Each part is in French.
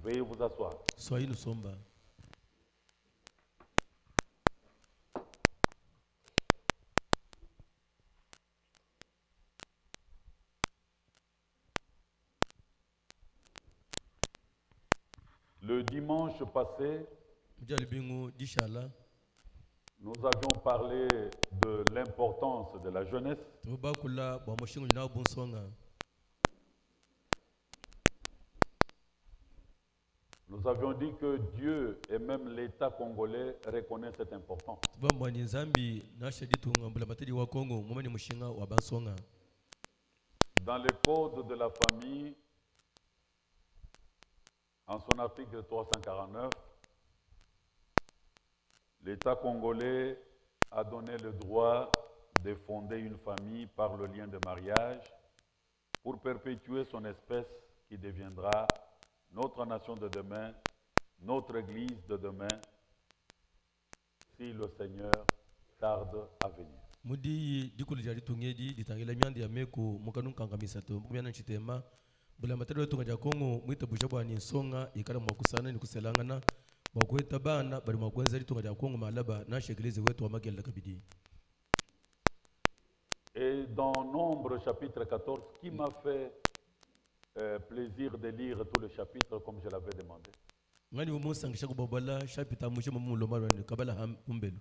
Veuillez vous asseoir. Soyez nous sommes. Le dimanche passé, nous avions parlé de l'importance de la jeunesse. Nous avions dit que Dieu et même l'État congolais reconnaissent cette importance. Dans le code de la famille, en son article 349, l'État congolais a donné le droit de fonder une famille par le lien de mariage pour perpétuer son espèce qui deviendra notre nation de demain, notre Église de demain, si le Seigneur tarde à venir. Mudi dikulu jari tungedi ditangela myandi ya meko mukanu kangamisato mkumyana chitema bula matero tunga ja Kongo mwita bushabwa ni songa ikala mwakusana ni kuselangana bakweta bana bali mwakwenza litunga ja Kongo malaba na shegeleze wetu wa magela kabidi. Et dans Nombre chapitre 14, qui m'a fait plaisir de lire tout le chapitre comme je l'avais demandé. Ngani umusangisha kubabala chapitre mushe mumulomaro ni kabala umbelu.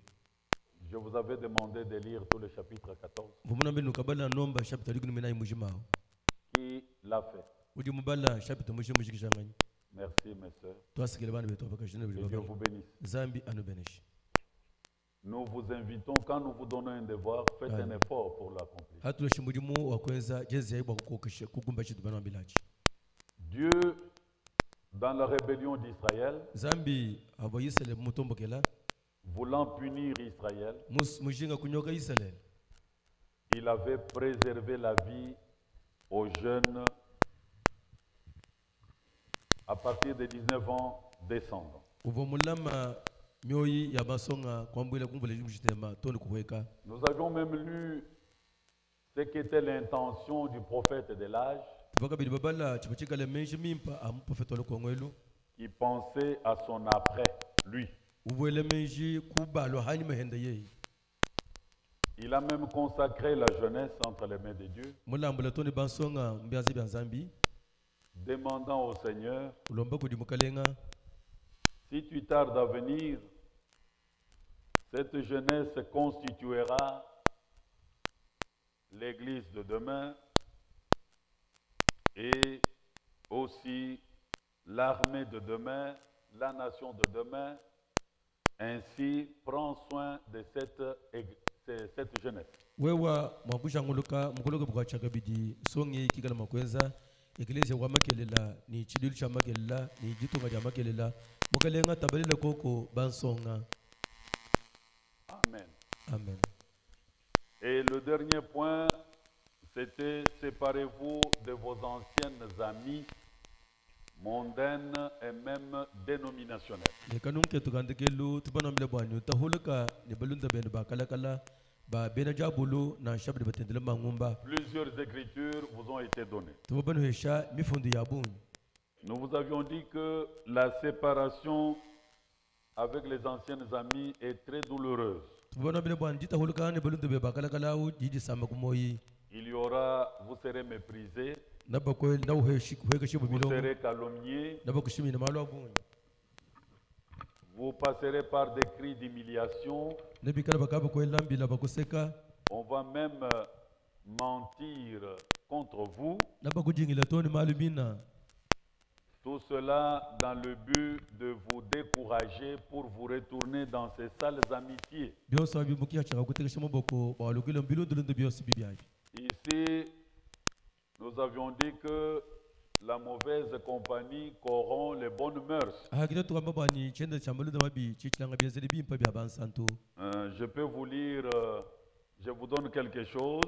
Je vous avais demandé de lire tout le chapitre 14. Qui l'a fait? Merci mes soeurs. Que Dieu vous bénisse. Nous vous invitons, quand nous vous donnons un devoir, faites un effort pour l'accomplir. Dieu, dans la rébellion d'Israël, voulant punir Israël, il avait préservé la vie aux jeunes à partir de 19 ans descendants. Nous avions même lu ce qu'était l'intention du prophète de l'âge, qui pensait à son après, lui. Il a même consacré la jeunesse entre les mains de Dieu, demandant au Seigneur, si tu tardes à venir, cette jeunesse constituera l'Église de demain et aussi l'armée de demain, la nation de demain. Ainsi, prends soin de cette jeunesse. Wewa mwakusha nguluka mukuluka bukwacha kabidi songi kigala makwenza eglise wa makelela ni chidilu cha makelela ni jitunga ja makelela mukalenga tabalile koko bansonga. Amen. Amen. Et le dernier point, c'était séparez-vous de vos anciennes amies mondaines et même dénominationnelles. Plusieurs écritures vous ont été données. Nous vous avions dit que la séparation avec les anciennes amies est très douloureuse. Il y aura, vous serez méprisés, vous serez calomniés, vous passerez par des cris d'humiliation, on va même mentir contre vous. Tout cela dans le but de vous décourager pour vous retourner dans ces sales amitiés. Ici, nous avions dit que la mauvaise compagnie corrompt les bonnes mœurs. Je peux vous lire, je vous donne quelque chose.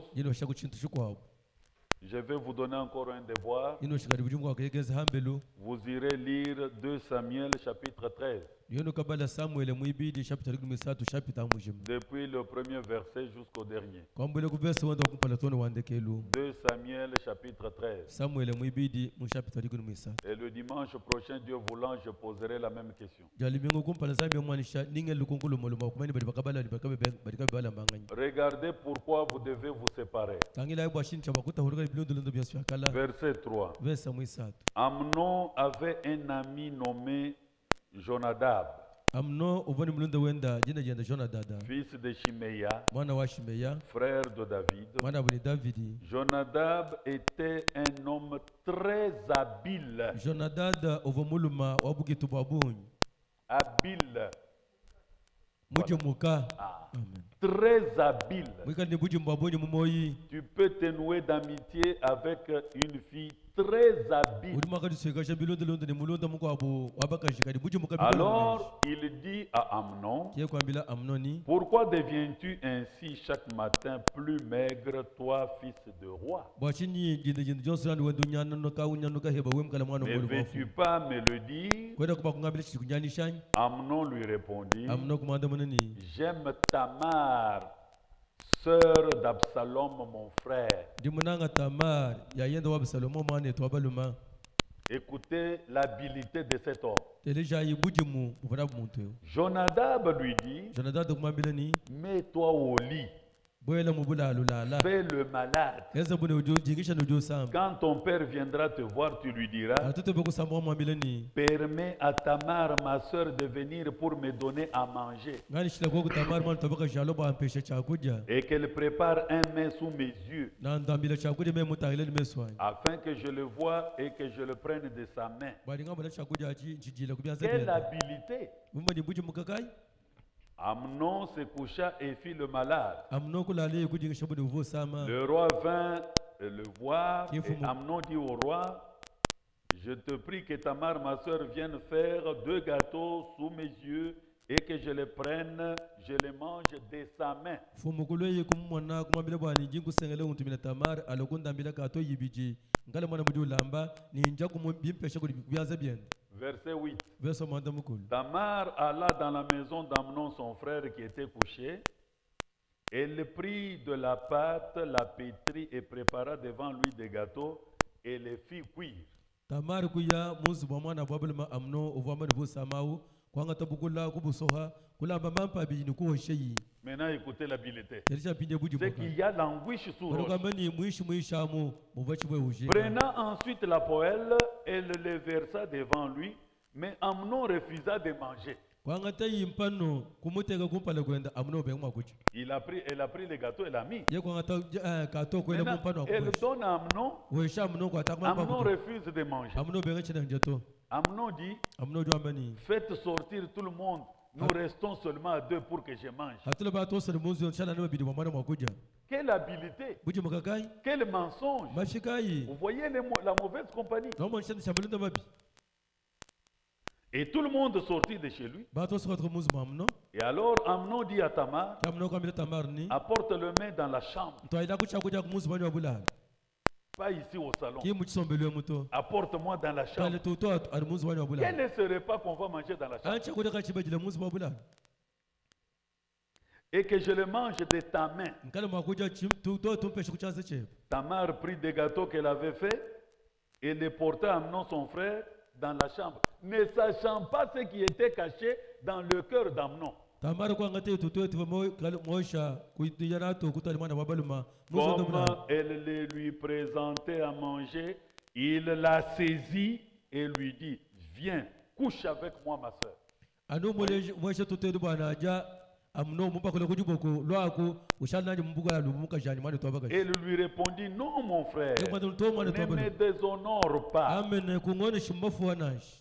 Je vais vous donner encore un devoir. ino shikari bujum kwa kegeza hambelu Vous irez lire 2 Samuel chapitre 13, yono kabala Samuel muibidi chapter 13 chapter mujim depuis le premier verset jusqu'au dernier. kwambele ku verse wanda kumpala tono wandekelu 2 Samuel chapitre 13. Samuel muibidi mu chapter 13 Et le dimanche prochain, Dieu voulant, je poserai la même question. jalimengo kumpala sami mwanisha ningelu kunkulu moloma kumani bali bakabala bali bala mangani Regardez pourquoi vous devez vous séparer. tangila ibo shin chaba kuta huruga bilondo londo biasu yakala Verset 3. verse mwisatu Amnon avait un ami nommé Jonadab, amno uvoni mlundo wenda jenda Jonadab fils de Shimeya, mwana wa Shimeya frère de David. mwana wa Davidi Jonadab était un homme très habile. Jonadab ovomuluma wabugitu babunyi Habile. mujumuka Ah, amen très habile. mwika ni buju mbabonyi mumoyi Tu peux te nouer d'amitié avec une fille très habile. uri makadi sweka bilondo londo ni mulonda muko abo wabakashika ni buju muka Alors il dit à Amnon, kiye kwambila amnoni pourquoi deviens-tu ainsi chaque matin plus maigre, toi, fils de roi? bwachini jinde johnson wendo nyana no ka unyano ka heba wem kala mwana Ne ngolo veux-tu pas me le dire? kwenda kuba kungabila chiku nyani shany Amnon lui répondit, amno kumanda monani j'aime Tamar, sœur d'Absalom, mon frère. dimunanga Tamar ya yenda wa Salomo mwana to abaluma Écoutez l'habileté de cet homme. teleja yibuji mu uvana muntu Jonadab lui dit, Jonadab kumambila ni mets-toi au lit, boyela mubula lulala fais le malade. yeza bune ujo jingisha no jo sam Quand ton père viendra te voir, tu lui diras, atoto beko samwa mwambila ni permets à Tamar, ma sœur, de venir pour me donner à manger ngani shila kwa Tamar mwana tabaka jalo ba ampesha chakuja et qu'elle prépare un mets sous mes yeux na ndambila chakuja me mutagile ni meswani afin que je le voie et que je le prenne de sa main. bali ngamba chakuja achi njijila kubyanza Quelle bia habileté! mumba ni buji mukakai Amnon se coucha et fit le malade. amno kulale kujingisha bune uvo sama Le roi vint le voir Qui et faut- Amnon dit au roi, je te prie que Tamar, ma soeur, vienne faire 2 gâteaux sous mes yeux et que je les prenne, je les mange de sa main. fumukulo ye kumwana kumambila bwani jingu sengele untumina Tamar alokunda mbila kato yibiji ngala mwana buju lamba ni nja kumbimpisha kubyanza byenda Verset 8. verso manda mukulu Tamar alla dans la maison d'Amnon, son frère, qui était couché. Elle prit de la pâte, la pétrit et prépara devant lui des gâteaux et les fit cuire. Tamar kuya muzu bwa mwana bwabulma amno uvama ni busamawu kwanga tabukula kubusoha kulamba mampa bijini kuhosheyi Maintenant, écoutez l'habileté. terisha pinde buji C'est boka qu'il y a l'anguiche sous roche. barokambani mwishamu muvachi bwe uje Prenant ensuite la poêle, elle le versa devant lui, mais Amnon refusa de manger. kwanga tayi mpano kumutega kumpala kwenda amno be mwakuchi Elle a pris les gâteaux et l'a mis. ye kwanga ta kato kwele Maintenant, mpano elle akushi donne à Amnon. wesha amno kwa takma Amnon pa refuse de manger. amno be ngachina njato Amnon dit, amno jwambani faites sortir tout le monde. Nous restons seulement à 2 pour que je mange. hatula ba to sar muzu nchala ne bidi mwana mwakuja Quelle habileté, buji makakai quel mensonge. mashikayi Vous voyez la mauvaise compagnie. no monshan shambulinda mabi Et tout le monde sortit de chez lui. ba to sokotro muzu mamno Et alors Amnon dit à Tamar, kamno kwambila Tamar ni apporte le main dans la chambre, twaida kuchakuja kumuzu bani wabulala pas ici au salon. ki muchisombelwe muto Apporte-moi dans la chambre. kale toto ari muzu bani Quel wabulala est ce repas qu'on va manger dans la chambre? ancha kuja kachibajile muzu wabulala Et que je le mange de ta main. nkale mwakuja toto tumpeshe kuchanze chebe Tamar prit des gâteaux qu'elle avait fait et les porta à Amnon son frère dans la chambre, ne sachant pas ce qui était caché dans le cœur d'Amnon. Tamar kwanga te toto etu moisha kuyana to kutali mwana wabaluma muzu ndo Comme mwana elle le lui présentait à manger, il la saisit et lui dit, viens, couche avec moi ma soeur. anu moisha toto etu bwana aja amno mupakole kujiboko lwako ushalanje mbuga lumuka jani mwana to abagashi Elle lui répondit, non mon frère, Kama to mwana to ne me abaluma déshonore pas, amen kungone shimbafu wanashi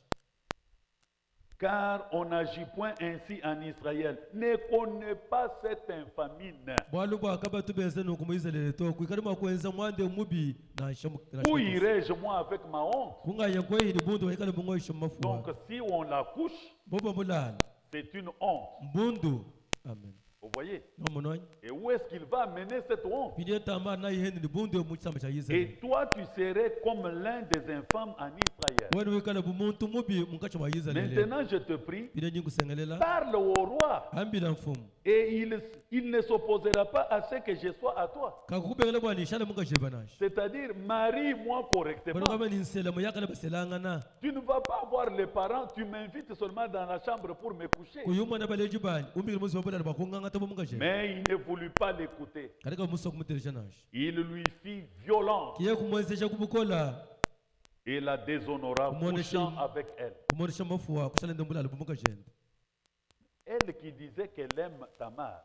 car on n'agit point ainsi en Israël. Ne connais pas cette infamie. bwalu bwa kaba tubenze no kumuizelele to kwikali makwenza mwande mubi na shamu Où irai-je moi avec ma honte? kunga yankwe ni bundu waikale bungo shimbafu Donc si on la couche, boba mulala c'est une honte. mbundu amen Vous voyez? no monoi Et où est-ce qu'il va amener cette honte? pide tamba na yiheni ni bundu mu tsamba cha Et Israel toi, tu serais comme l'un des infâmes en Israël. wena wikala bumuntu mubi munkacha wa Israel Maintenant, je te prie, pide nyingu sengelela parle au roi. ambila mfumu Et il ne s'opposera pas à ce que je sois à toi. kakubengela bwani shala munga jebanash C'est-à-dire, marie-moi correctement. bano kama ni nsela moyakala baselangana Tu ne vas pas voir les parents, tu m'invites seulement dans la chambre pour me coucher. kuyuma na baleji bani umbili muzi wabula bakunganga tabo munga jeba Mais il ne voulut pas l'écouter. katika muso kumuteleshanash Il lui fit violence kiye kumwezesha kubukola et la déshonora, Mon couchant échine. avec elle. kumwonesha mafuwa kushala ndembula munga jenda Elle qui disait qu'elle aime Tamar.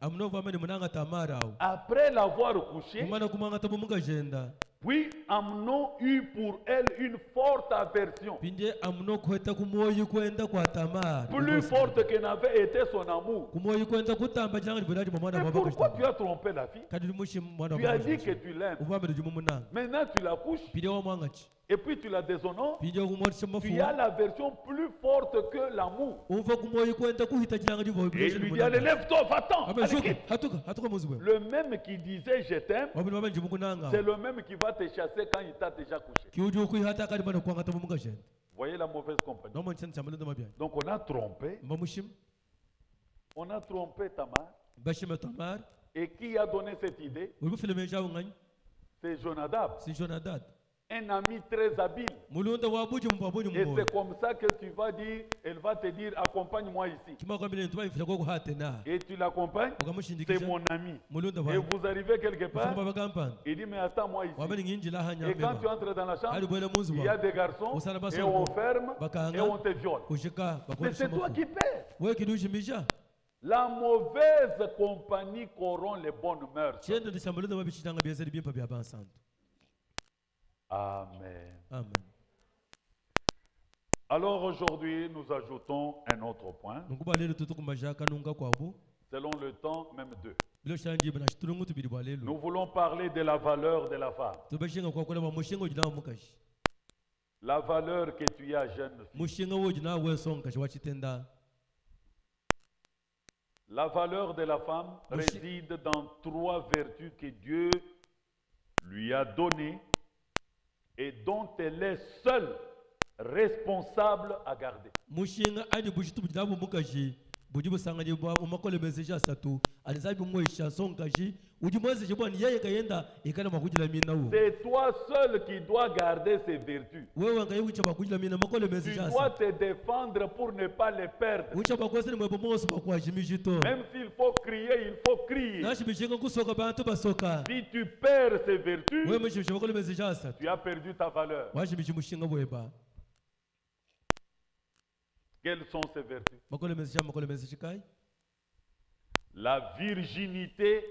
amnova amene munanga tamara au Après l'avoir couché, kumana kumanga tabo munga jenda puis Amnon eut pour elle une forte aversion, pinde amno kweta kumoyi kwenda kwa tamara plus forte que n'avait été son amour. kumoyi kwenda kutamba changa libulaji mwana Mais baba pourquoi tu as trompé la fille? kadi mushi mwana Tu as dit que tu l'aimes. uvamele jumu munanga Maintenant tu la couches pide wa mwangachi et puis tu la déshonores. pide kumwonesha Tu as mafuwa l'aversion plus forte que l'amour. uva kumoyi kwenda kuhita changa jivo Et il lui dit, allez, lève-toi, va-t'en. Allez, ameshuka quitte. hatuka muzi wewe Le même qui disait je t'aime, wabili wabili jumu kunanga c'est le même qui va te chasser quand il t'a déjà couché. kiuju kuihata kadi bana kwanga tabo munga jenda Voyez la mauvaise compagnie. nomo nchana chamalenda mabya Donc on a trompé mamushim Tamar. bashima tamar Et qui a donné cette idée? ulufileme jawu ngani C'est Jonadab, si jonadad un ami très habile. mulunda wabuji mpabuji Et mmoja c'est comme ça que tu vas dire, elle va te dire, accompagne-moi ici. kima kwambile ntuma ifika kwa kuhate na Et tu l'accompagnes, c'est ukamushindikisha mon ami. mulunda Et wa vous arrivez quelque part, baba kampani il dit, mais attends-moi ici. wabali nginji la hanya Et quand tu mbeba entres dans la ali chambre, bwele muzi il y a wa des garçons, Usana baso et on ferme, bakanga. et on te viole. kushika Mais bakwa c'est toi qui paies. wewe kidushimisha La mauvaise compagnie corrompt les bonnes mœurs. chendo ndishambuliza babishitanga byazali bimpa bya bansantu Amen. amen Alors aujourd'hui, nous ajoutons un autre point. nukuba lelo tutukumaja kanunga kwabu Selon le temps, même deux. bilo shanji bana shitulungu tubili bwa lelo Nous voulons parler de la valeur de la femme. tubashinga kwa kula mushinga ujina mukashi La valeur que tu as, jeune fille. mushinga wojina wesonga kashi wachitenda La valeur de la femme réside dans trois vertus que Dieu lui a données et dont elle est seule responsable à garder. mushinga ani bushitu bujina mukashi bujibu sanganye bwa umakole meseja satu alizabi mwisha sonkashi ujimweze bwa ni yeye kayenda ikana makujila mina u C'est toi seul qui dois garder ces vertus. wewe ngaye ucha bakujila mina makole Tu meseja dois te défendre pour ne pas les perdre. ucha bakose ni mwebo moso bakwa jimijito Même s'il faut crier, il faut crier. nashi bishinga kusoka bantu basoka Si tu perds ces vertus, wewe mwisha makole meseja satu tu as perdu ta valeur. washi bishimushinga bweba Quelles sont ces vertus? makole meseja kai La virginité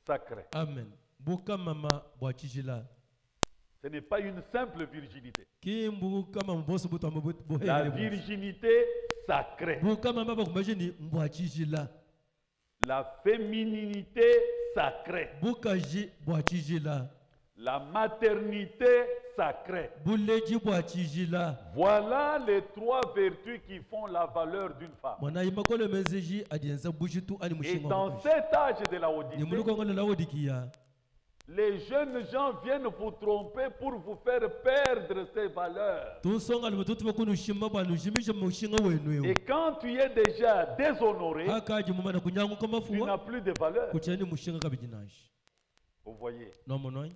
sacrée. amen buka mama bwachijila Ce n'est pas une simple virginité. kimbu kama mboso buto La ambohele virginité sacrée. buka mama bakumajini mbwachijila La fémininité sacrée. bukaji bwachijila La maternité sacrée. buleji bwachijila Voilà les trois vertus qui font la valeur d'une femme. mwana imakole meseji adienza bushitu ani Et mushinga dans cet âge de la ni Odyssée, muluko ngala lawodikia les jeunes gens viennent vous tromper pour vous faire perdre ces valeurs. tunsonga lubututu bakunu shima bwanu shimisha mushinga wenu Et quand tu es déjà déshonoré, akaji mumana kunyangu tu n'as kamafuwa plus de valeur. kuchani mushinga kabijinashi Vous voyez, nomonoi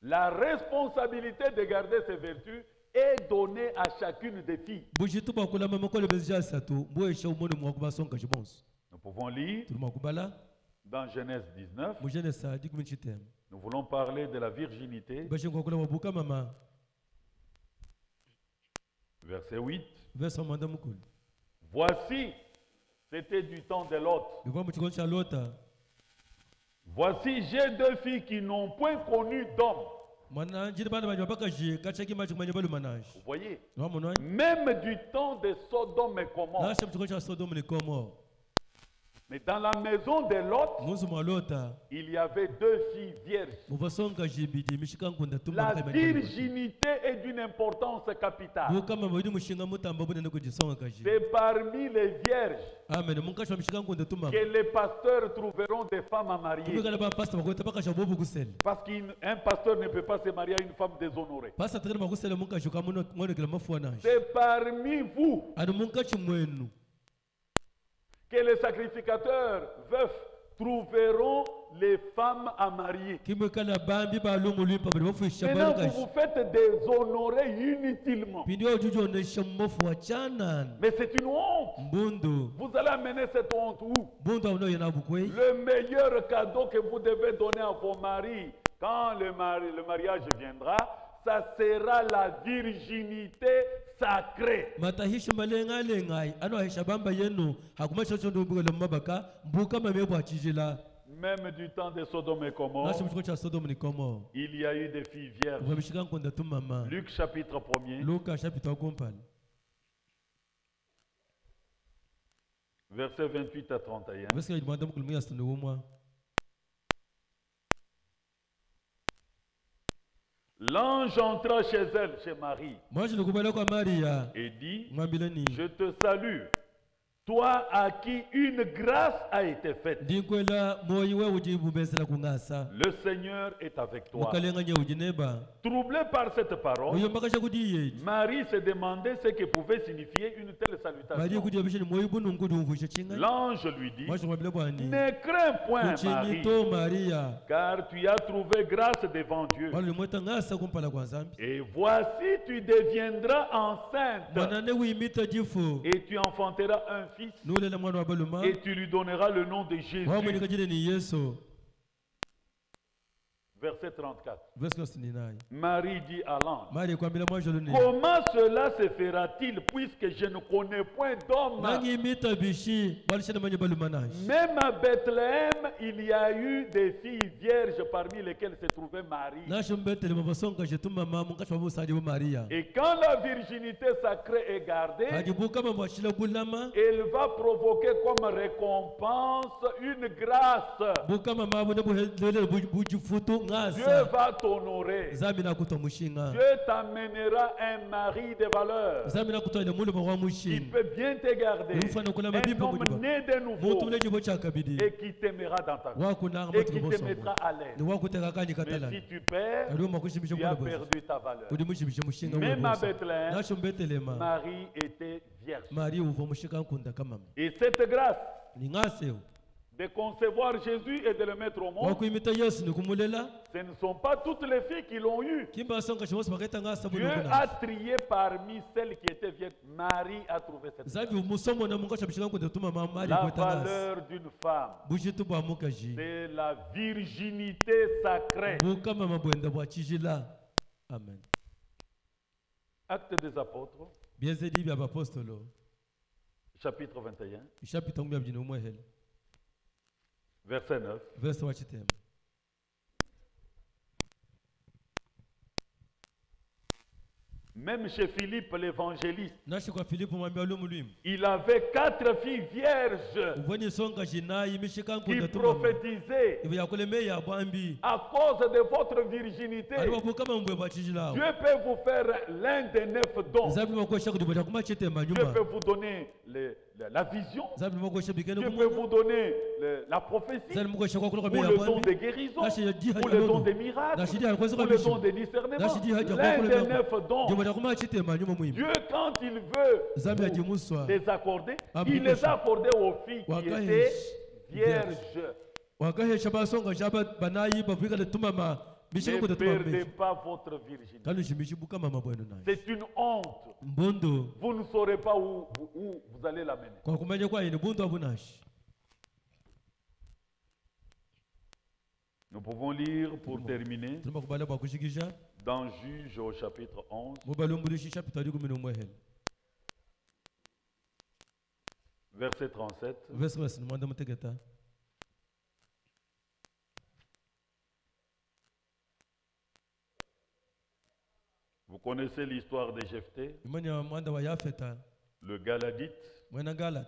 la responsabilité de garder ces vertus est donnée à chacune des filles. bushitu bakula mamakole meseji asatu mbwesha umoni mwakubasonga shibonso Nous pouvons lire tulimakubala dans Genèse 19. mujenesa dikumichitema Nous voulons parler de la virginité. bashinga kula mabuka mama Verset 8. verso manda mukulu Voici, c'était du temps de Lot. biva muchikono cha lota Voici, j'ai deux filles qui n'ont point connu d'homme. mwana njiri bana banya bakaji kachaki machi kumanya balu manashi Vous voyez, nomonoi même du temps de Sodome et Gomorrhe, nasha muchikono cha sodomu ni komo Mais dans la maison de Lot, muzu mwalota il y avait 2 filles vierges. muvasonga jibidi mishika nkunda La tumba virginité est d'une importance capitale. bukama mawidi mushinga mutamba bunene kujisonga kaji C'est parmi les vierges amen munkashwa mishika nkunda tumba que les pasteurs trouveront des femmes à marier. kubikala ba pastor bakweta bakasha bobu kusele Parce qu'un pasteur ne peut pas se marier à une femme déshonorée. pastor tere makusele munkashuka muno ngonekela mafuanaji C'est parmi vous anu munkachi mwenu que les sacrificateurs veufs trouveront les femmes à marier. kimwekala bambi balungulwipa bali bafusha Maintenant, vous balungashi vous faites déshonorer inutilement. pindi ojujonesha mmofu wachana Mais c'est une honte. mbundu Vous allez amener cette honte où? mbundu auno yena bukwei Le meilleur cadeau que vous devez donner à vos maris quand le mariage viendra, ça sera la virginité sacrée. matahisha malengalengai ano ahisha bamba yenu hakuma chochondo mbugele mabaka mbuka mamebwa chijila Même du temps de Sodome et Gomorrhe, nashi mchiko cha Sodom ni komo il y a eu des filles vierges. ubamishika nkunda tumama Luc chapitre 1er, Luka chapitre kompani versets 28 à 31. Weska idmanda mkulumia sunu umwa L'ange entra chez elle, chez Marie, mwashi nikubala kwa Maria et dit, mwambilani je te salue, toi à qui une grâce a été faite. ndikwela moyi we ujibumbesela kungasa Le Seigneur est avec toi. mukalenganya ujineba Troublé par cette parole, uyo mbakasha kudiye Marie se demandait ce que pouvait signifier une telle bali salutation. kudiye bishini moyi bunu ngudu umvushe chinga L'ange lui dit, mwashi mwambile bwani ne crains point, Marie, uchinito Maria car tu as trouvé grâce devant Dieu. wali mweta ngasa kumpala kwa zambi Et voici, tu deviendras enceinte mwanane wimita jifu et tu enfanteras un fils nulela mwana wa baluma et tu lui donneras le nom de Jésus. wamwenika jine ni Yesu Verset 34. verse 69 Marie dit à l'ange, Maria kwambila mwajolo ni comment cela se fera-t-il puisque je ne connais point d'homme? nangi imita bishi balishana manye baluma nashi Même à Bethléem, il y a eu des filles vierges parmi lesquelles se trouvait Marie. nashi mbetele mabasonga jetuma mama ngashwa busanje bu Maria Et quand la virginité sacrée est gardée, hajibuka mabashila bulama elle va provoquer comme récompense une grâce. buka mama bu buhelele bujifutu Dieu ngasa va t'honorer. zamina kuto mushinga Dieu t'amènera un mari de valeur zamina kuto ile mulu wa qui mushinga peut bien te garder. Mfano kuna Un mabibi homme kujiba. né de nouveau mutu mule jibo chakabidi et qui t'aimera dans ta vie wakuna et qui ngamato te boso mettra à l'aise. ni wakuteka kanyi Mais katala si tu perds, aliwo makushimisha tu as kwa boso perdu ta valeur. udi mushibisha mushinga Même à wewe Bethléem, nasho mbetelema Marie était vierge. Maria uvo mushika nkunda kama Et cette grâce ni ngase de concevoir Jésus et de le mettre au monde, wakuimita Yesu ni kumulela ce ne sont pas toutes les filles qui l'ont eu. kimba songa shimosi baketa ngasa Dieu buno a trié parmi celles qui étaient vierges. Marie a trouvé cette grâce. zabi umusomo na mungasha bishika nkunda tuma mama Maria La kweta ngasa valeur d'une femme, bushitu bwa mukaji c'est la virginité sacrée. buka mama bwenda bwa chijila amen Actes des apôtres, bienzedi bya apostolo chapitre 21, ishapita ngumya byino umwehele verset 9. verse wa chitema Même chez Philippe l'évangéliste, nashi kwa Filipo mwambia lumulwim il avait 4 filles vierges uvoni songa jinayi mishika qui nkunda tuma prophétisaient ibi yakule ya bwambi à cause de votre virginité. aliwa buka mambwe bwa chijila Dieu peut vous faire l'un des 9 dons. zabi makosha kudibo kuma chitema Dieu nyuma peut vous donner la vision. zabi makosha bikene Dieu peut kuma vous donner la prophétie, zabi makosha kwa ou kula le ya don bwambi de guérison, nashi ya jiha ou le don des miracles, nashi dia kwa ou soka le bishu don de discernement. nashi dia haja kwa L'un kula des 9 dons. juma kuma chitema nyuma muhimu Dieu, quand il veut zabi ya jimuswa les accorder, Ah, il les a accordés aux filles qui Wakahesh. étaient vierges. wakahesha basonga jaba banayi bavika le tumama Ne bishika kuda tumama perdez pas votre virginité. kanu shimishi buka mama bwenu nashi C'est une honte. mbondo Vous ne saurez pas où vous allez l'amener. kwa kumenya kwa yini bundu abunashi Nous pouvons lire pour terminer tulima kubala bwa kushikisha dans Juge au chapitre 11, mubalumbulishi chapter 11 verset 37. verse verse mwanda mutegeta Vous connaissez l'histoire de Jephthé, imanya mwanda wa Yafeta le Galadite. mwena Galat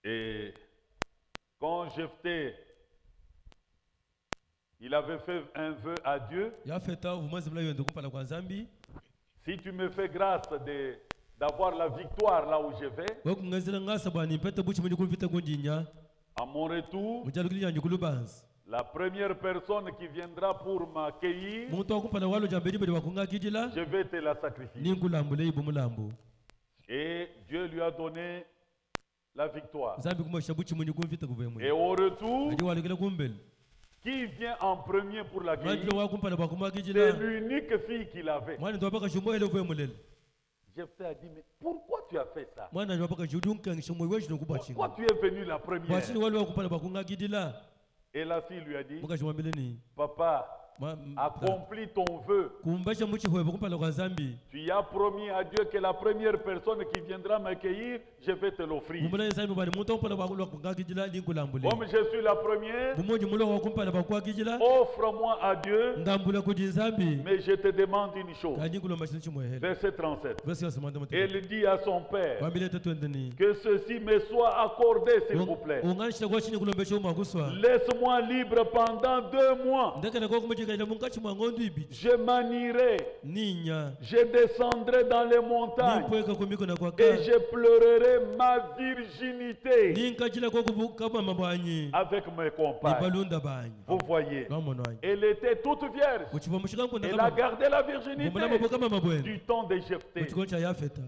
Et quand Jephthé, il avait fait un vœu à Dieu, yafeta vumazimla yende kumpala kwa nzambi si tu me fais grâce d'avoir la victoire là où je vais, wakungazira ngasa bani pete buchi mwenye kumvita kunjinya à mon retour, mujalukili yanyu kulubanzi la première personne qui viendra pour m'accueillir, muntu wakumpala walo jambeni bali wakungakijila je vais te la sacrifier. ninkulambule ibu mulambu Et Dieu lui a donné la victoire. nzambi kumosha buchi mwenye kumvita kuvemwe Et au retour, adi walukile kumbele qui vient en premier pour l'accueillir? mwandile wakumpala C'est wakumakijila l'unique fille qu'il avait. mwana ndo wapaka shumoele vemulele Jephthé a dit, mais pourquoi tu as fait ça? mwana ndo wapaka judunkangisha moyo weshi nokubachinga Pourquoi tu es venu la première? bwachini wale wakumpala wakungakidila Et la fille lui a dit, mukashimwambeleni papa, accomplis ton vœu. kumbasha muchihwebo kumpala kwa nzambi Tu as promis à Dieu que la première personne qui viendra m'accueillir, je vais te l'offrir. mumula nzambi bali muntu wakumpala wakungakidila ninkulambule Comme je suis la première, mumoji mulo wakumpala wakwakijila offre-moi à Dieu, ngambula kuti nzambi mais je te demande une chose. kandi kulomba chinu chimwehele Verset 37. verse yasimanda Elle dit à son père, wambile tatwendeni que ceci me soit accordé, s'il vous plaît. unganishita kwa chini kulombesha umakuswa Laisse-moi libre pendant 2 mois. ndekele kwa kumujikaila munkachi mwa ngondu ibi Je m'anierai, ninya je descendrai dans les montagnes nimpweka kumiko na kwaka et je pleurerai ma virginité ninkachila kwa kubukama mabwanyi avec mes compagnes. nibalunda banyi Vous voyez, nomono wanyi elle était toute vierge. uchiva mushikamkunda Elle a kama gardé la ngomula virginité mabokama mabwene du temps de Jephthé. muchikono cha yafeta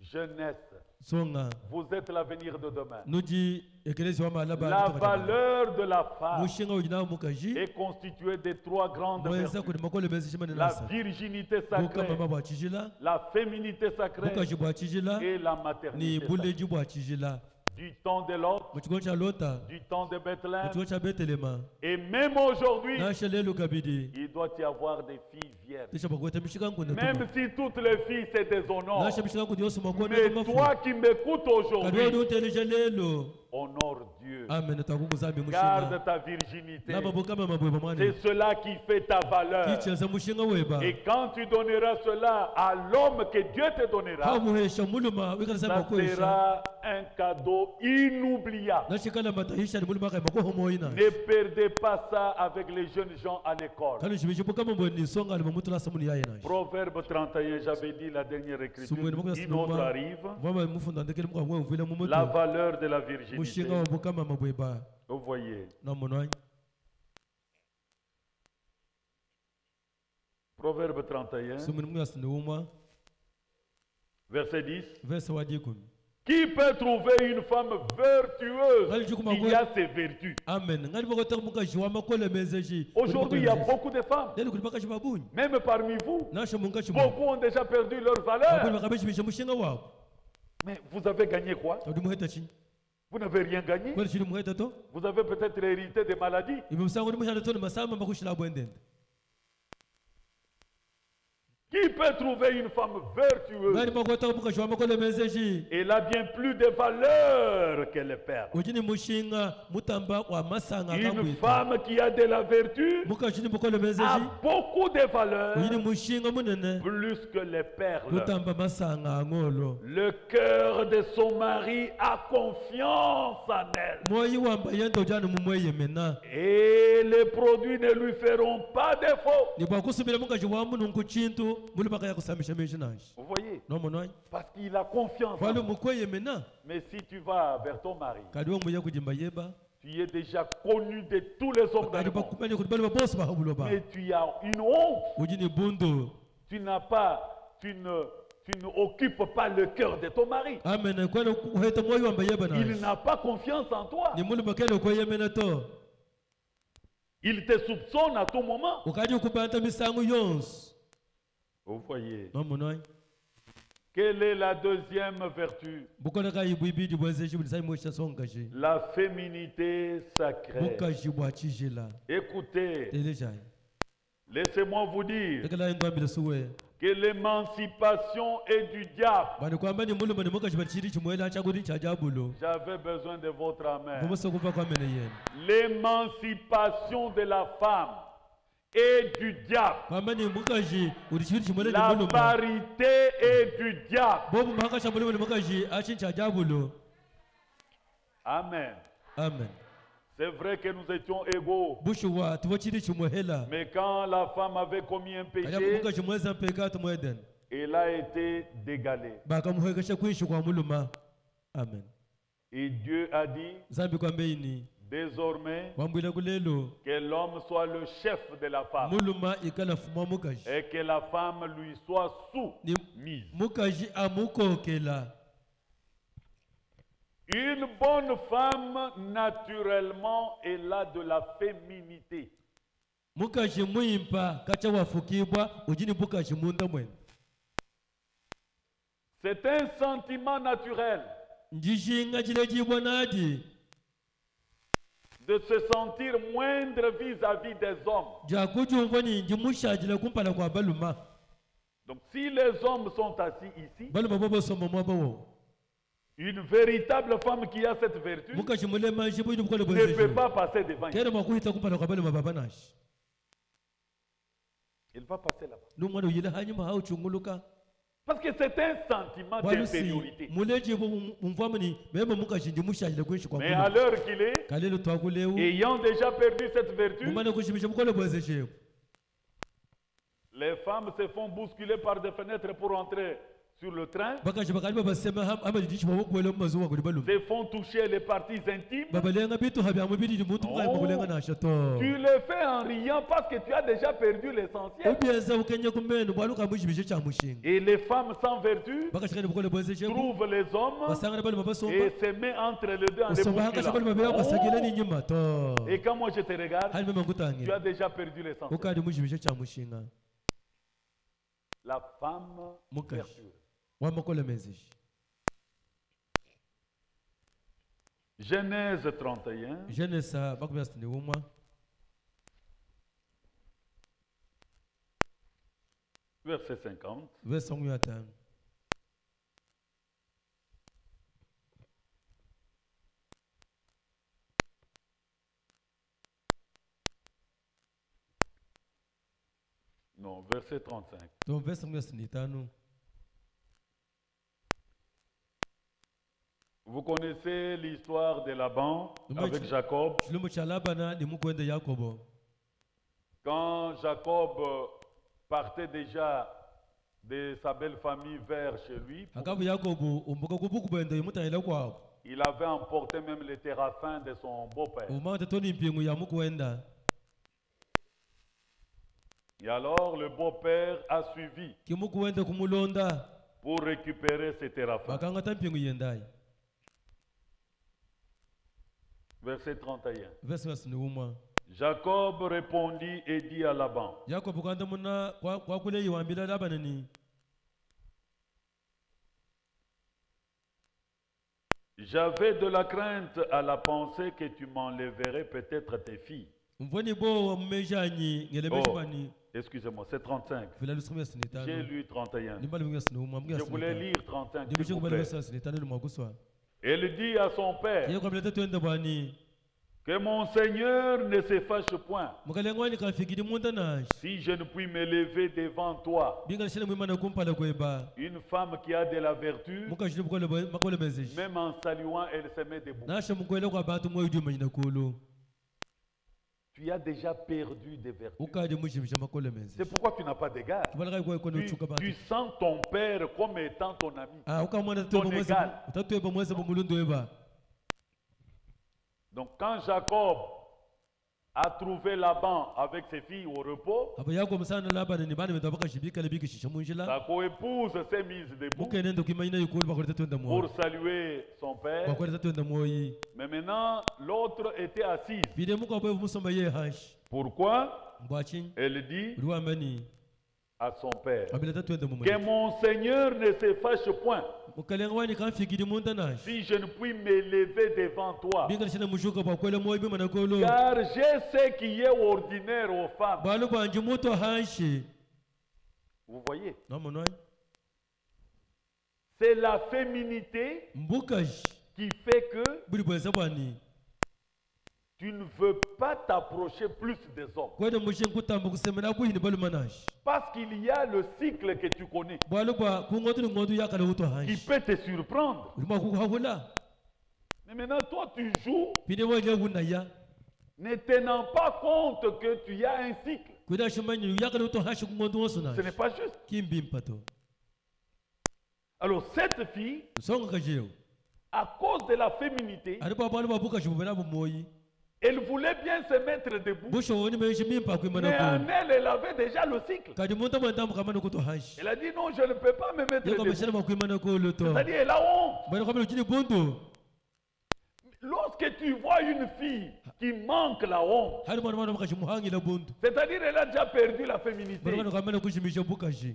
Jeunesse, songa vous êtes l'avenir de demain. nuji ekelezi wa malaba La valeur de la femme mushinga ujina mukaji est constituée de 3 grandes mweza vertus. kuti makole mezi shimane La nasa virginité bukama sacrée, mabwa chijila la féminité sacrée bukaji bwa chijila et la ni maternité sacrée. buleji bwa chijila Du temps de Lot, muchikono cha lota du temps de Bethléem, muchikono cha betelema et même aujourd'hui, nasha lelo kabidi il doit y avoir des filles vierges. tisha pakweta mishikamkunda Même si toutes les filles c'est des honneurs. nasha mishikamkunda yose makona Mais mafu toi qui m'écoutes kadi aujourd'hui, wadi utelesha lelo honore Dieu. amen takunguzambi Garde mushinga ta virginité. laba bukama mabweba mwana C'est cela qui fait ta valeur. kicheza mushinga weba Et quand tu donneras cela à l'homme que Dieu te donnera, hamuhesha muluma wikalasa ça makwesha sera un cadeau inoubliable. nashikala matahisha ni muluma kai makohomoina Ne perdez pas ça avec les jeunes gens à l'école. kali shibishi bukama mboni songa alimamutula samuni yaye nashi Proverbe 31, j'avais dit la dernière écriture, Sumweni moko une autre yasinuma arrive. vama mufunda ndekele mukwa mwe uvile La mumuto valeur de la virginité. mushinga wa bukama mabweba Vous voyez. namonwa Proverbe 31, sumweni mwe yasinuma verset 10. verse wadikumi Qui peut trouver une femme vertueuse qui a ses vertus? amen ngani bakota mukaji wa makole mezeji Aujourd'hui, il y a beaucoup de femmes, lelo kuli bakashi babunyi même parmi vous. nasha munkashi mwe Beaucoup ont déjà perdu leur akuli valeur. bakabeshimisha mushinga wabo Mais vous avez gagné quoi? tawdi muheta chini Vous n'avez rien gagné. kweli chini muheta to Vous avez peut-être hérité des maladies. ibe musango ni mushanda to ni masama makushila bwendende Qui peut trouver une femme vertueuse? ngani bakota mukaji wa makole mezeji Elle a bien plus de valeur que le père. ujini mushinga mutamba wa masanga Une akambwita fmme qui a de la vertu mukaji ni makole a mezeji beaucoup de valeur, ujini mushinga munene plus que les perles. mutamba masanga angolo Le cœur de son mari a confiance en elle. moyi wamba yendo jani mumweye mena Et les produits ne lui feront pas défaut. ni bakusubira mukaji wa mununku chintu muli bakaya kusamisha meji nashi Vous voyez? nomonwa Parce qu'il a confiance en wale elle. mukweye mena Mais si tu vas vers ton mari, kadi wa muya kujimba yeba tu es déjà connu de tous les hommes dans kadi le monde. bakupani kuti bali babosi bahabulo ba Mais tu as une honte. ujini bundu Tu n'as pas, tu ne occupes pas le cœur de ton mari. amen kwani uheta moyi wamba yeba Il nashi n'a pas confiance en toi. ni muli bakele kweye mena to Il te soupçonne à tout moment. ukadi ukubanta misango yonse Vous voyez. nomonwa Quelle est la deuxième vertu? bukona ka ibibidi bwezeji bulisai mwisha songaji La féminité sacrée. bukaji bwa chijila Écoutez, telejai laissez-moi vous dire tekela ingambile suwe que l'émancipation est du diable. bani kwamba ni muluma ni mukaji bachiri chimwela chakuri cha jabulo J'avais besoin de votre amen. bomoso kupa kwa mene yenu L'émancipation de la femme est du diable. kwamba ni mukaji urishiri chimwela ni La muluma parité est du diable. bobu mahaka cha muluma ni mukaji achin cha jabulo Amen. Amen. C'est vrai que nous étions égaux. Bushuwa tuwachiri chumuhela. Mais quand la femme avait commis un péché, Ayamuka chumweza mpeka tumweden. elle a été dégalée. Bakamuhekesha kuishi kwa muluma. Amen. Et Dieu a dit, Zambi kwa mbeini. désormais, Wambwila kulelo. que l'homme soit le chef de la femme Muluma ikala fuma mukaji. et que la femme lui soit soumise. Mukaji amukokela. Une bonne femme, naturellement, elle a de la féminité. Mukaji muimpa kacha wafukibwa ujini mukaji munda mwen. C'est un sentiment naturel Njishinga jilejibwa nadi. de se sentir moindre vis-à-vis des hommes. Jakujumva ni njimushajila kumpala kwa baluma. Donc si les hommes sont assis ici, Baluma bobo somo mwabawo. une véritable femme qui a cette vertu Mukaji mulema jibu inu mkole ne peut bwenzeju. pas passer devant. Kera makuhita kumpala kwa baluma babanashi. Il va passer là-bas. Numwana uyila hanyuma hau chunguluka. Parce que c'est un sentiment d'infériorité. Muleji mvamani mema mukaji njimushajila kuishi kwa Mais à muluma. l'heure qu'il est, Kalelo twakuleu. ayant déjà perdu cette vertu, Mumana kushimisha mkole bwenzeju. les femmes se font bousculer par des fenêtres pour entrer sur le train, Bakaji bakaliba basema hama jidishi wawokwele mazuwa kuli baluma. se font toucher les parties intimes. Babalenga bitu habya mubiri muntu mukali bakulenga na shato. Tu le fais en riant parce que tu as déjà perdu l'essentiel. Ubiyenza ukenya kumenu bwaluka mujibishe cha mushinga. Et les femmes sans vertu Bakashikana bukole bwenzeju. trouvent les hommes Basanga baluma basomba. et se met entre les deux en les Usomba hanga shabali babea basagile ni bousculant. nyuma to. Et quand moi je te regarde, Hali mema tu ngutangira. as déjà perdu l'essentiel. Ukadi mujibishe cha mushinga. La femme Mukaji. vertueuse. Wamakole mezishi. Genèse 31, Genesa bakubya stini umwa. verset 50. Verse 5. Non, verset 35. Donc verse 5. Vous connaissez l'histoire de Laban Nous avec mettons- Jacob. Shlomo cha Labana ni mukwende Yakobo. Quand Jacob partait déjà de sa belle famille vers chez lui, Akabu Yakobo umbuka kubuku bende mutayela kwabo. il avait emporté même les téraphins de son beau-père. Umanga toni mpingu ya mukwenda. Et alors le beau-père a suivi Kimukwenda kumulonda. pour récupérer ses téraphins. Bakanga tampingu yendai. Verset 31. Verse stini umwa. Jacob répondit et dit à Laban, Yakobo kanda muna kwa kule yiwambila Labana ni. j'avais de la crainte à la pensée que tu m'enlèverais peut-être tes filles. Mvoni bo wa mmejanyi ngele Oh, meshbani. excusez-moi, c'est 35. Vila lusumi stini J'ai tano. lu 31. Nimbali mwinga stini umwa Je voulais lire 35. s'il vous plaît. Elle dit à son père, que mon Seigneur ne se fâche point si je ne puis me lever devant toi. Une femme qui a de la vertu, même en saluant, elle se met debout. Tu as déjà perdu des vertus. C'est pourquoi tu n'as pas d'égard. Tu sens ton père comme étant ton ami. Ton égal. Donc quand Jacob a trouvé Laban avec ses filles au repos, sa coépouse s'est mise debout pour saluer son père. Mais maintenant, l'autre était assise. Pourquoi? Elle dit à son père, que mon Seigneur ne se fâche point si je ne puis me lever devant toi. Car je sais qui est ordinaire aux femmes. Vous voyez? C'est la féminité qui fait que tu ne veux pas t'approcher plus des hommes. Parce qu'il y a le cycle que tu connais qui peut te surprendre. Mais maintenant, toi, tu joues, pine wanya wunaya ne tenant pas compte que tu as un cycle. kuda shumanyi yakalo to hashu ngondo wosuna Ce n'est pas juste. kimbi mpato Alors, cette fille, songa kajeo à cause de la féminité, ari baba ni babuka shubera bumoyi elle voulait bien se mettre debout. busho woni me shimi mpa ku Mais mana en elle, elle avait déjà le cycle. ko kadi monta monta kamano ko to hash Elle a dit non, je ne peux pas me mettre yako debout. meshana ku mana ko loto C'est-à-dire, elle a honte. bana kamano chini bondo Lorsque tu vois une fille qui manque la honte, hari mwana mwana makashi muhangi la bondo c'est-à-dire elle a déjà perdu la féminité. bana kamano ku shimisha bukashi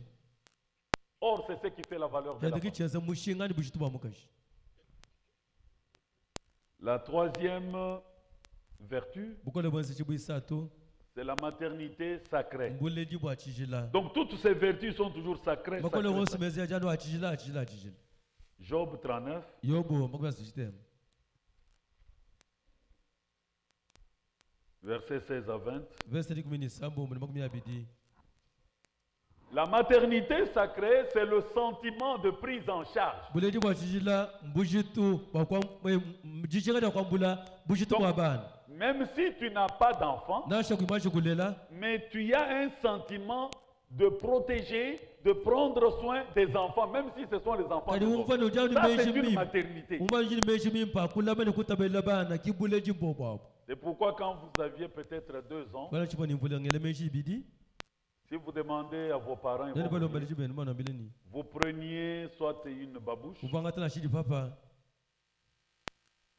Or, c'est ce qui fait la valeur de la yadiki femme. chenza mushinga ni bushitu ba mukashi La troisième vertu, bukole bonse chibuisato c'est la maternité sacrée. mbule di bwa chijila Donc, toutes ces vertus sont toujours sacrées. bakole sacrées, wonse sacrées. mezi ajano achijila achijila achijila Job 39, yobo makubya sitem versets 16 à 20. verse 17 mu makumya abidi La maternité sacrée, c'est le sentiment de prise en charge. buledi bwa chijila mbujitu bakwa mjichenga da kwambula bujitu Donc, bwa bana Même si tu n'as pas d'enfant, na shaku imashi kulela mais tu as un sentiment de protéger, de prendre soin des enfants, même si ce sont les enfants. kadi de umfa no l'autre. jawni Ça, c'est meshi une mim maternité. umfa jini meshi mim pa kula mene kutabela bana kibuleji mbobabo C'est pourquoi quand vous aviez peut-être 2 ans, bana chipani mvula ngele meshi bidi si vous demandez à vos parents, ils nani vont balo vous dire, mbali ben mana bileni vous preniez soit une babouche, ubanga tana shidi papa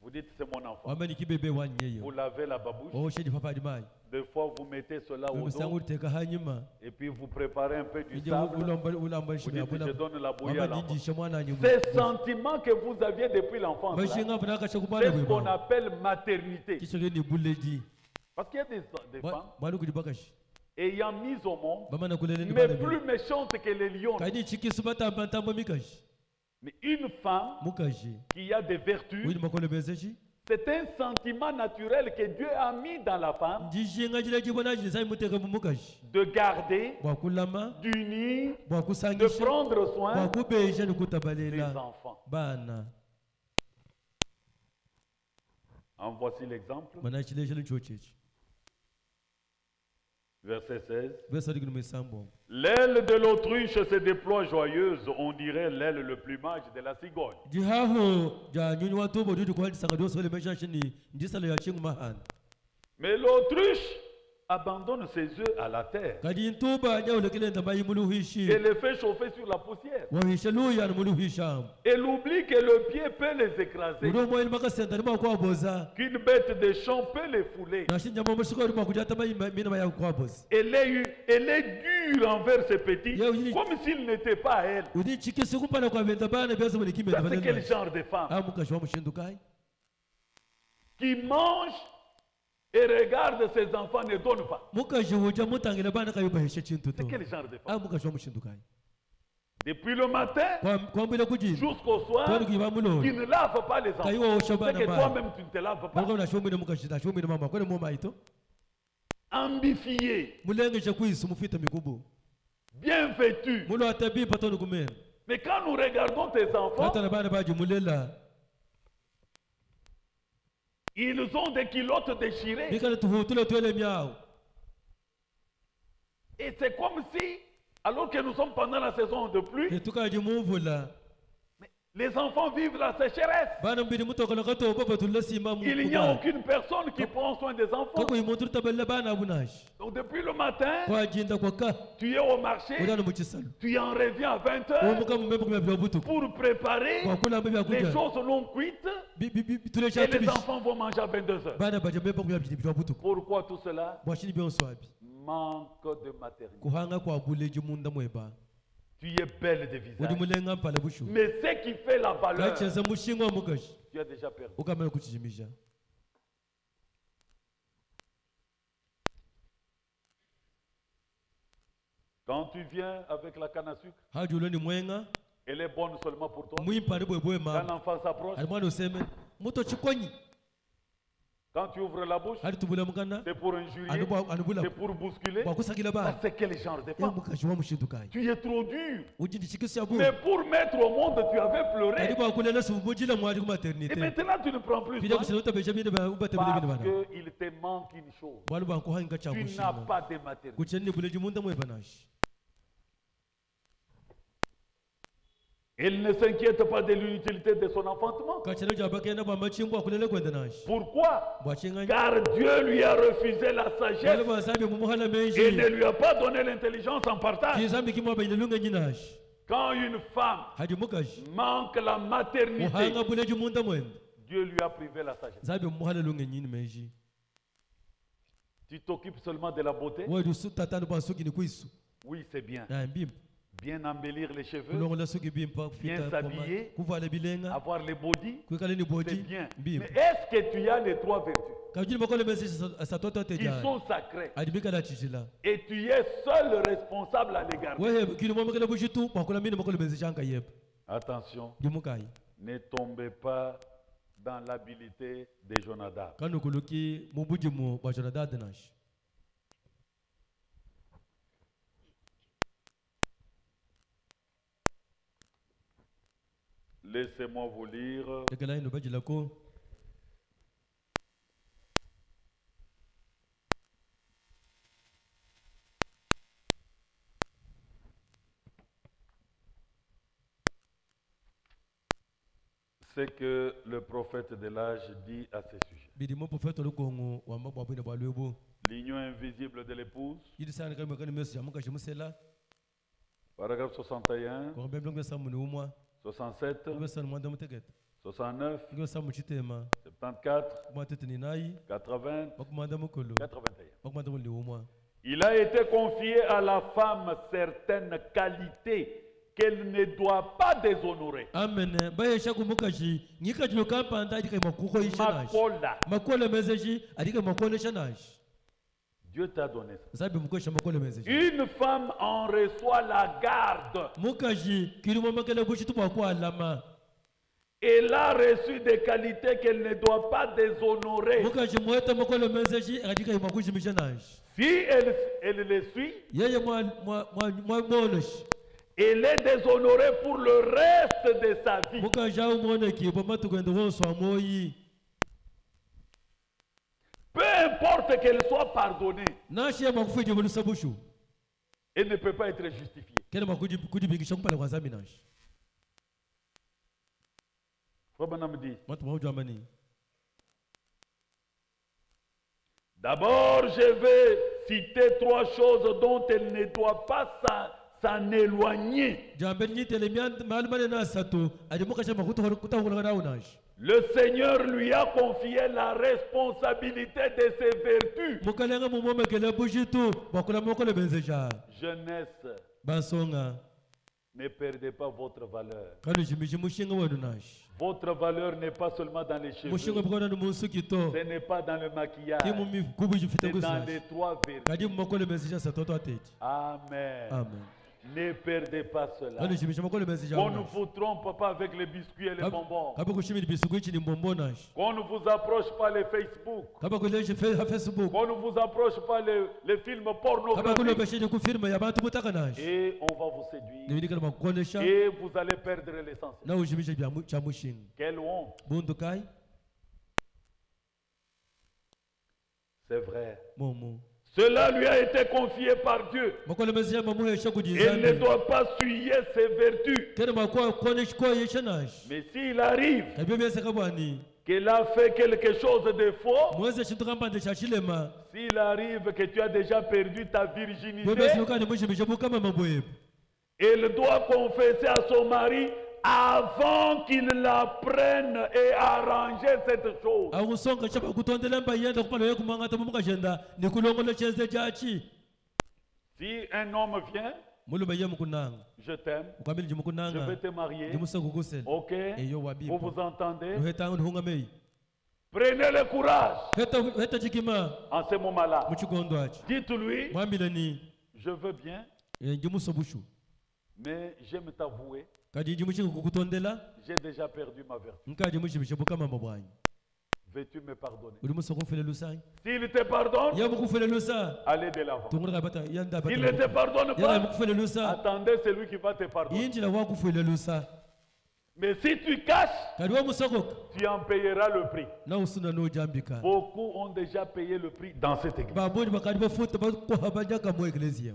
vous dites c'est mon enfant. wameni kibebe Vous wanyeyo lavez la babouche, o shidi papa di mai des fois vous mettez cela au musangu dos teka hanyuma et puis vous préparez un peu du ije sable. ulamba Vous shidi dites abula je donne la bouillie à l'enfant. wamanyindisha mwana nyuma Ces sentiments que vous aviez depuis l'enfance, là, bashinga fana kashaku c'est bana ce qu'on bwe appelle maternité. kishoge ni buleji Parce qu'il y a des femmes bana kudi bakashi ayant mis au monde, bamana kulele ni mais bana plus méchantes que les lions. kadi chikisu batamba ntambo mikashi Mais une femme mukashi qui a des vertus, wini makole bezeshi c'est un sentiment naturel que Dieu a mis dans la femme njishinga jila jibona jisa imuteka mukashi de garder, bwakulama d'unir, de bwakusangisha prendre soin bwakubeja des nikutabalela enfants. bana En voici l'exemple. mana chilesha nchochechi Verset 16. verse digno mesambo L'aile de l'autruche se déploie joyeuse, on dirait l'aile, le plumage de la cigogne. jihaho ja nyunyu watobo dudu kwa sanga doso le mesha shini ndisalo ya chingu mahan Mais l'autruche abandonne ses œufs à la terre kadi ntuba nyawo lekele ndamba yimuluhishi et les fait chauffer sur la poussière. wahisha luya muluhisha Elle oublie que le pied peut les écraser, udomo ilma kasenta ni kwa boza qu'une bête de champ peut les fouler. na shinya mama shiko ilma kujata mina maya kwa boza Elle est dure envers ses petits, Yeah, oui. comme s'ils n'étaient pas à elle. udi chikisi kupana kwa venda bana byazo mwe kimbe Ça, c'est quel genre de femme amuka mushindukai qui mange et regarde ses enfants ne donne pas? mukaje uja mutangira bana kayobahisha chintu C'est to quel genre de femme? amuka mushindukai Depuis le matin kwa mbele kujini jusqu'au soir, kwa kuiba mulo qui ne lave pas les enfants. kayo C'est shobana que ba toi-même tu ne te laves pas. balko na shomine mukashita shomine mama kwa mo maito Ambifié, mulengesha kuisu mufita mikubu bien vêtu. mulo atabi patonu kumena Mais quand nous regardons tes enfants, hata na bana baje mulela ils ont des culottes déchirées. bikana tuhutula twele miao Et c'est comme si, alors que nous sommes pendant la saison de pluie, etukaje muvula mais les enfants vivent la sécheresse. bana mbidi mutokola kato baba tulasima mu Il n'y a aucune personne qui prend soin des enfants. kako imuntu tabella bana abunashi Donc depuis le matin, kwa jinda kwa ka tu es au marché, udana muchisalu tu en reviens à 20 heures umuka mumembe kumya butuku pour préparer kwa kula mbebe les akuja choses non cuites tulesha et les tubishi enfants vont manger à 22 heures. bana baje mbebe kumya butuku Pourquoi tout cela? bwashini byonswabi Manque de maternité. kuhanga kwa buleji munda mweba Tu es belle de udi visage. mulenga mpala bushu Mais ce qui fait la valeur, kachenza mushinga mukashi tu as déjà perdu. ukamela kuchijimisha Quand tu viens avec la canne à sucre, haji uloni mwenga elle est bonne seulement pour toi. muimpani bwebwe Quand mama l'enfant s'approche, alimwana useme muto chikonyi Quand tu ouvres la bouche, hadi tubula mukana c'est pour injurier, anubula c'est pour bousculer. wakusakila Ça, ba c'est quel genre de femme? mukashi wa mushidukai Tu es trop dur. ujindishikisya bu Mais pour mettre au monde, tu avais hadi pleuré. ba kulela subujila mwali ku Et maternité maintenant, tu ne prends plus pida soin. kuselota bejamine ba ubatabile bine Parce bana qu'il te manque une chose. balu ba ko hanga cha Tu n'as mushina pas de maternité. kuchenni buleji munda mwe banashi Il ne s'inquiète pas de l'inutilité de son enfantement. kachelo jabakena ba machimbo akulele kwenda nashi Pourquoi? bwachenga Car Dieu lui a refusé la balu sagesse ba sabe mu muhala et meji ne lui a pas donné l'intelligence en partage. kizambi kimwa ba inelunga nyinashi Quand une femme hadi mukashi manque la maternité, uhanga buleji munda mwe Dieu lui a privé la sagesse. zabe mu muhala lunga nyini meji Tu t'occupes seulement de la beauté? wadu sutatanu ba suki ni kuisu Oui, c'est bien. na mbimpa Bien embellir les cheveux, kulongola suki bimpa bien kufita s'habiller, kuvala bilenga avoir les body, kwikala ni c'est boji bien. Mais mbimpa est-ce que tu as les trois vertus kajini makole mesi asatoto qui teja sont sacrées adibika la chichila et tu es seul responsable à les garder? wehe kili momakele bushitu pakula mini makole mesi shanga yep Attention, dimukai ne tombez pas dans l'habilité de Jonadab. kanu kuluki mubuji mu bajona dadanash Laissez-moi vous lire tekela ino bajila ko ce que le prophète de l'âge dit à ce sujet. bidimo profeta lukongo wa mabwa bwina balwebo L'union invisible de l'épouse, yidi sana kama kana mesi yamuka shimusela paragraphe 61, ko bembe ngesa muni umwa 67, ngesa mwanda mutegeta 69, ngesa muchitema 74, mwateteni nayi 80, bakumanda mukulu 81. bakumanda muli umwa Il a été confié à la femme certaines qualités qu'elle ne doit pas déshonorer. amen bayesha kumukashi ngika jilo kampanda adika makuko ishanashi Makola. makole mezeji adika makole shanashi Dieu t'a donné ça. zabi mukosha makole mezeji Une femme en reçoit la garde. mukashi kilimo makele bushitu kwa alama Elle a reçu des qualités qu'elle ne doit pas déshonorer. mukashi mweta makole mezeji adika makushi mishanashi Si elle le suit, yeye mwa monoshi elle est déshonorée pour le reste de sa vie. mukashi au moneki bomatu kwenda wonso amoyi Peu importe qu'elle soit pardonnée, nashi ya makufiji bulusabushu elle ne peut pas être justifiée. kele makujibingisha kupala kwa zami nashi Frère Branham dit, watu maujo amani d'abord je vais citer trois choses dont elle ne doit pas s'en éloigner. jambe nyitele malumane na sato adi mukasha makuto kutahula na unashi Le Seigneur lui a confié la responsabilité de ses vertus. mukalenga mumomekele bushitu bakula makole mezeja Jeunesse, basonga ne perdez pas votre valeur. kanu shimishi mushinga wenu nashi Votre valeur n'est pas seulement dans les cheveux, mushinga bukona ni musukito ce n'est pas dans le maquillage, timu mikubuji c'est dans fitagusa les trois vertus. kadi makole mezeja satoto ateti Amen. amen Ne perdez pas cela. kanu shimisha makole mezeja Qu'on ne vous trompe pas avec les biscuits et les bonbons. kaba kushimini bisukuichi ni mbombo nashi Qu'on ne vous approche pas les Facebook. kaba kuleje Facebook Qu'on ne vous approche pas les films kaba pornographiques. kulobesheje kufirma ya bantu mutaka nashi Et on va vous séduire. niwidikala makukonesha Et vous allez perdre l'essentiel. na ushimisha cha mushinga Quelle honte. bundu kai C'est vrai. momo Cela lui a été confié par Dieu. makole mezeja mamuhesha Il ne kujizambi doit pas suyer ses vertus. kene makwa konesh ko yesha nashi Mais s'il arrive kabyo byese kabwani qu'il a fait quelque chose de faux, mweze shintu kampande cha shilema s'il arrive que tu as déjà perdu ta byo virginité, byese ukani mushimisha bukama mabwebo elle doit confesser à son mari avant qu'il la prenne et arranger cette chose. akusonga chapa kutondela mba yenda kupala yo kumangata mumukashenda nikulongola cheze chachi Si un homme vient, mulume ye mukunanga je t'aime, ukamili je jimukunanga vais te marier, jimusakukusela ok, eyo vous wabipo vous entendez, uheta hungamei prenez le courage heta chikima en ce moment-là. muchikondo achi Dites-lui, mwambilani je veux bien, jimusobushu mais j'aime t'avouer, kadi jimuchika kukutondela j'ai déjà perdu ma vertu. nka jimushimisha bukama mabwanyi veux-tu me pardonner? uri musoko fele lusa S'il te pardonne, ya muku fele lusa allez de l'avant. tungura bata yanda bata S'il ne te pardonne ya pas, muku fele lusa attendez celui qui va te pardonner. injila wa ku fele lusa Mais si tu caches, kadi wa musoko tu en payeras le prix. na usuna no jambika Beaucoup ont déjà payé le prix dans cette église. baboni bakadi bafuta ko habanja ka mo iglesia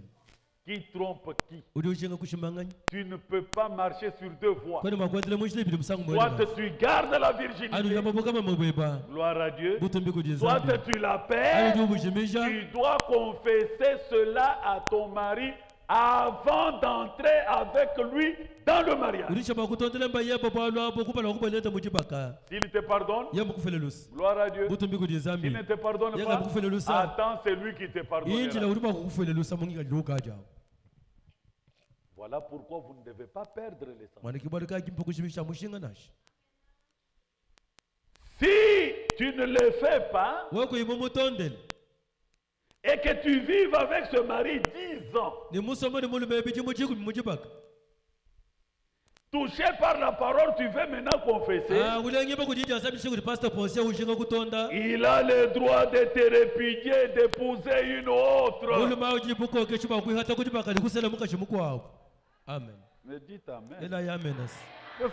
Qui trompe qui? uri ushinga kushimanganya Tu ne peux pas marcher sur deux voies. kwani makwenzele mushile bidi musangu Soit mwele tu gardes la anu virginité, yamabo kama mabeba gloire à Dieu. butumbi Soit kujizambi tu la anu perds, du bushimisha tu dois confesser cela à ton mari avant d'entrer avec lui dans le mariage. urisha bakutondele mba yebo balo abo kupala kubaleta mujibaka S'il te pardonne, yambo kufelelusa gloire à Dieu. butumbi S'il kujizambi ne te pardonne Yanga pas, bukufelelusa. attends celui qui te injila pardonnera. uri bakufelelusa mungi kajuka jawo Voilà pourquoi vous ne devez pas perdre l'essence. mwana kibalika kimpo kushimisha mushinga nashi Si tu ne le fais pas wako imumutondele et que tu vives avec ce mari 10 ans, ni musoma ni mulume biji mujiku mujibaka touché par la parole, tu veux maintenant confesser. ulenye bakujija sabishe kuti pastor ponse ushinga kutonda Il a le droit de te répudier, d'épouser une autre. muluma ujibuko keshuba kuihata kuti bakali kusela mukashimukwawo amen Mais dites Amen. ela yamenas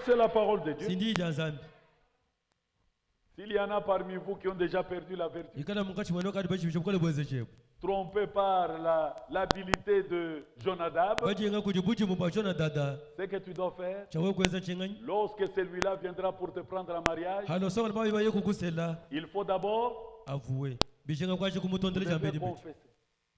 C'est la parole de Dieu. sindi janzambi S'il y en a parmi vous qui ont déjà perdu la vertu, ikana mukachimwene kadi bachibishe bukole bweze chepo trompés par l'habilité de Jonadab, bajinga kuti buji mubashona dada ce que tu dois faire, chawe kweza chingani lorsque celui-là viendra pour te prendre en mariage, halo songa bayi baye kukusela il faut d'abord avuwe bishinga kwashi vous kumutondela devez jambedi bichi confesser.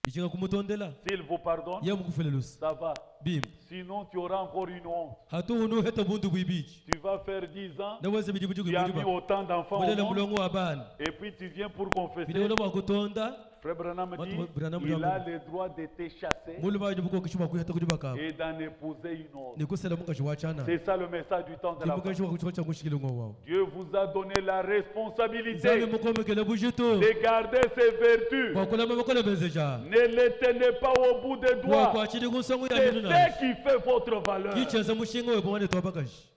bishinga kumutondela S'il vous pardonne, ye mukufelelusa ça va. bim Sinon, tu auras encore une honte. hatu hunu heta bundu bwibichi Tu vas faire 10 ans, naweze biji buji tu as mis kujiba autant d'enfants au mulela monde, mulongo wa bana et puis tu viens pour confesser. bidelo bakutonda Frère Branham dit, Branham il a dit, le droit de te chasser muluma jibuko kishuba kuihata kujiba ka et d'en épouser une autre. nikusela mukashi wachana C'est ça le message du temps de la fin. kimukashi wakuchwa cha mushikilo ngwawo Dieu vous a donné la zabe responsabilité mukomekele bujitu de garder ses vertus. bakula mabakole bezeja Ne les tenez pas au bout des doigts. kwa chini kusongo ya C'est minuna ce qui fait votre valeur. kicheza mushinga we bwane to bakashi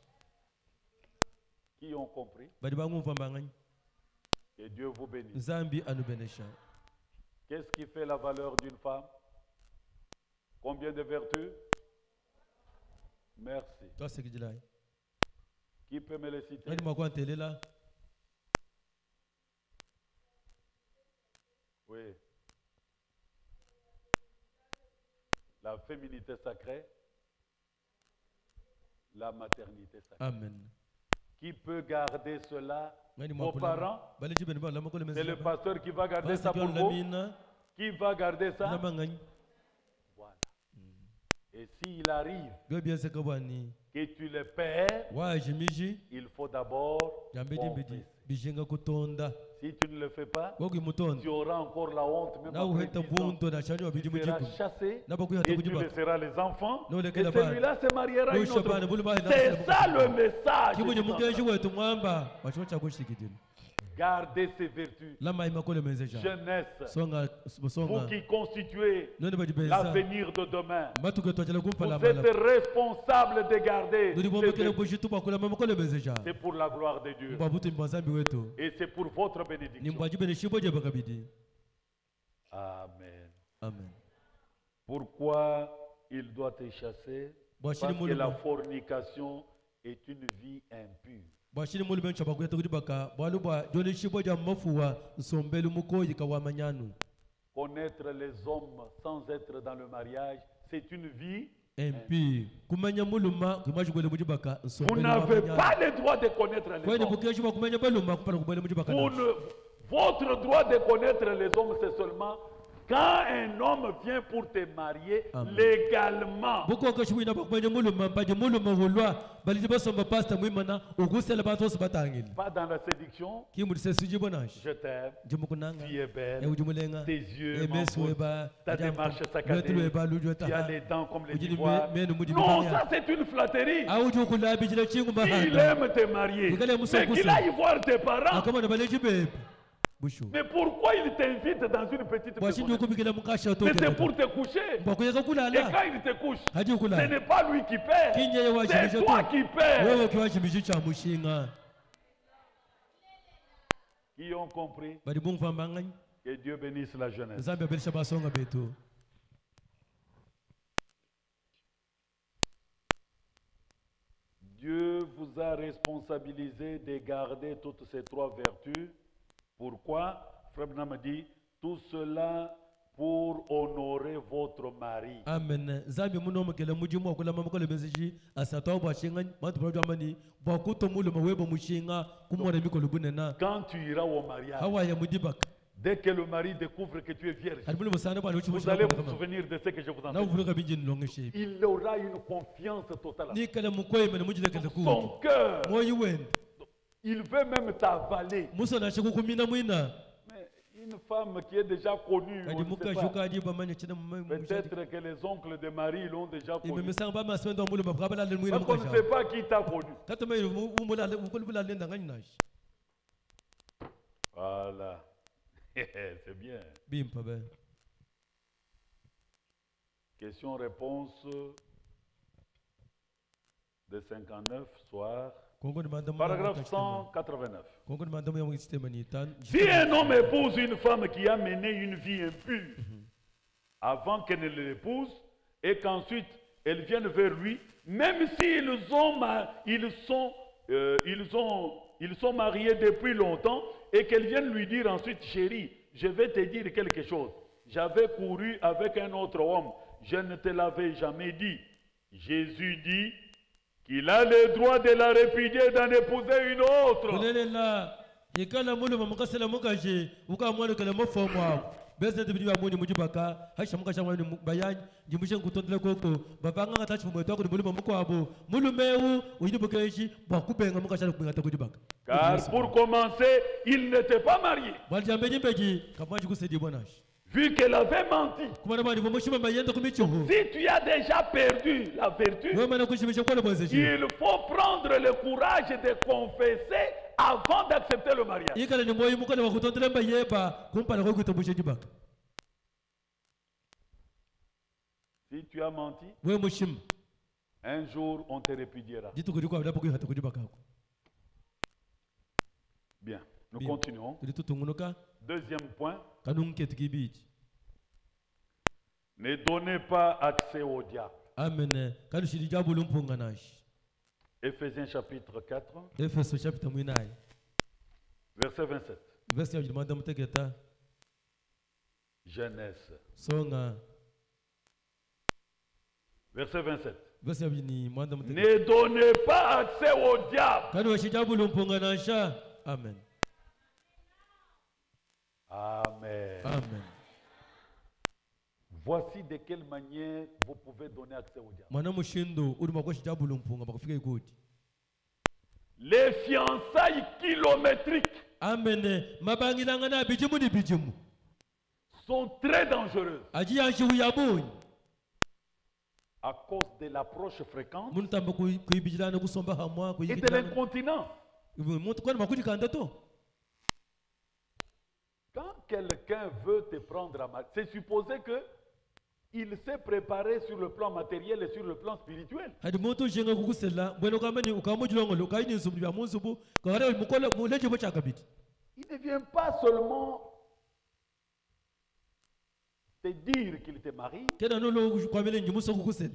Qui ont compris? badi bangumva mbanganya Et Dieu vous bénisse. zambi anubenesha Qu'est-ce qui fait la valeur d'une femme? Combien de vertus? Merci. twasekijilai Qui peut me les citer? nani mwakwantelela Oui. La féminité sacrée, la maternité sacrée. amen Qui peut garder cela? nani Vos parents? baleji beni bala makole C'est le mezeja pasteur qui va garder basi ça pour pia vous. lamina Qui va garder ça? namanganya Voilà. Et s'il arrive byo byese kabwani que tu le perds, wajimiji il faut d'abord jambedi mbedi confesser. bishinga kutonda Si tu ne le fais pas, wagwi mutonda tu auras encore la honte même na après uheta 10 ans. bunto na shani wabidi Tu seras mujiku chassé na bakuihata et tu kujiba laisseras les enfants. No, Et les Kédabans. celui-là se mariera une No, Shabana, autre. Boulba, C'est ça le message. kibuje du temps. mukeji wetu mwamba wachiwa chakushikidini Gardez ces vertus. lama imakole mezeja Jeunesse, songa vous songa qui constituez none badibeza l'avenir de demain, matuke twachela kumpa vous la êtes bala responsable de garder nuri ces bombekele vertus. bujitu bakula mamakole mezeja C'est pour la gloire de Dieu. mbabutu mbazambi wetu Et c'est pour votre ni bénédiction. mbwajibe ni shiboje bakabidi Amen. amen Pourquoi il doit te chasser? Parce bwashini que la muluma fornication est une vie impure. bwashini muluma nchaba kuyeta kuti baka bwalu bwa joni shiboja mafuwa nsombelu mukoyi kawa manyanu Connaître les hommes sans être dans le mariage, c'est une vie. MP kumenya muluma kumajikwele mujibaka Vous nsombelu n'avez pas le droit de connaître les kwani hommes. bukeshi bakumenya baluma kupala kubele mujibaka Votre droit de connaître les hommes, c'est seulement quand un homme vient pour te marier Amen. légalement. buko shwina bakumenya muluma mpaje muluma hulwa baliji basomba pasta mwimana ugusela bato batangile Pas dans la séduction. kimulise sujibonash Je t'aime. jimukunanga Tu es belle. ewujumulenga Tes yeux emesweba ta démarche saccadée. Tu as les dents comme les ivoires. Non, ça c'est une flatterie. awujukulabijila chingu Il bahanda aime te marier. Ikale Mais musokusa. qu'il aille voir tes parents. akamana baleji bebe bushu Mais pourquoi il t'invite dans une petite bwashindi maison? ukubikila mukasha Mais c'est pour te coucher. mbakuyeka Et kulala quand il te couche, haji ce kulala n'est pas lui qui paie. kinyeye washimije C'est toi qui paies. wewe kiwashimije cha mushinga Qui ont compris? bali bumva mbangani Que Dieu bénisse la jeunesse. nzambe abelisha basonga betu. Dieu vous a responsabilisé de garder toutes ces trois vertus. Pourquoi? Frère Branham dit, tout cela pour honorer votre mari. Amen. Nzambe muno mukele mujimu akula mamukole beziji asatwa bwa shinga matu bwa jamani bwa kutomulu mawebo mushinga kumore mikolo bunena. Quand tu iras au mariage, Hawa ya mudibaka. dès que le mari découvre que tu es vierge, Alibulu musana bwa luchi vous allez vous souvenir de ce que je vous na enseigne. uvuruga bijin longeshe. Il aura une confiance totale. Ni kala mukoye mena mujile kala ku. Son cœur, Moyi wende. il veut même t'avaler. Muso na shiku kumina mwina. Mais une femme qui est déjà connue, Kadi on ne muka sait pas. shuka adi ba manya china mushadi. Peut-être que les oncles de Marie l'ont déjà Ime connu. mesanga ba maswendo mulu ba bala le mwina Parce qu'on ne mukasha. sait pas qui t'a connu. Tata mai umula ukul bula lenda ngani nashi. Voilà. C'est bien. Bimpa be. Question-réponse de 59, soir. Kongo ni mandamo. Paragraphe 189. Kongo ni mandamo ya mwisitema ni tan. Si un homme épouse une femme qui a mené une vie impure avant qu'elle ne l'épouse et qu'ensuite elle vienne vers lui, même s'ils sont mariés depuis longtemps et qu'elle vienne lui dire ensuite, chérie, je vais te dire quelque chose. J'avais couru avec un autre homme, je ne te l'avais jamais dit. Jésus dit qu'il a le droit de la répudier d'en épouser une autre. Kulelela ikala mulu mamukasela mukaje ukamwana kala mafomwa. Bese de bidiwa muni mujibaka hasha mukasha mwani bayanyi jimushe nkutondele koko babanga ngatachi mumweto ko mulu mamukwabo mulu mewu uyibukeshi bakubenga mukasha kubingata kujibaka. Car pour commencer, il n'était pas marié. Baljambe nyimbeji kamwaji kusedi bonashi. Vu qu'elle avait menti. Kumana bani bomushima mayenda kumichuho. Si tu as déjà perdu la vertu, Wewe mana kushimisha kwa bozeshi. il faut prendre le courage de confesser avant d'accepter le mariage. Ikala ni moyo mukana wakutondele mbayeba kumpana ko kutomushe jibaka. Si tu as menti, Wewe mushima. un jour on te répudiera. Jitu kuliko abdapo kuhata kujibaka. Bien, nous Bien. continuons. Tulitungunuka Deuxième point, kanunke tukibiji. ne donnez pas accès au diable. Amen. Kanushiri jabu lumpunga nashi. Éphésiens chapitre 4, Efeso chapter mwinai. verset 27. Verse ya jimanda mutegeta. Genèse, Songa. verset 27. Verse ya ni mwanda mutegeta. Ne donnez pas accès au diable. Kanushiri jabu lumpunga nasha. Amen. Amen. Amen. Voici de quelle manière vous pouvez donner accès au diable. Mwana mushindo uri makoshi jabu lumpunga bakufika ikoti. Les fiançailles kilométriques Amen. Mabangilanga na bijimu ni bijimu. sont très dangereuses Aji yanshi uyabonyi. à cause de l'approche fréquente Muntu tamba kuibijilana kusomba hamwa et de kuyikilana. l'incontinence. Muntu kwani makuji kandato. Quand quelqu'un veut te prendre à mal, c'est supposé que il s'est préparé sur le plan matériel et sur le plan spirituel. Hadi muntu jenga kukusela bweno kamani ukamujilongolo kaini nsumbi ya munsubu kare mukola muleje bocha kabiti. Il ne vient pas seulement te dire qu'il te marie, Tena nolo kwamele njimuso kukusela.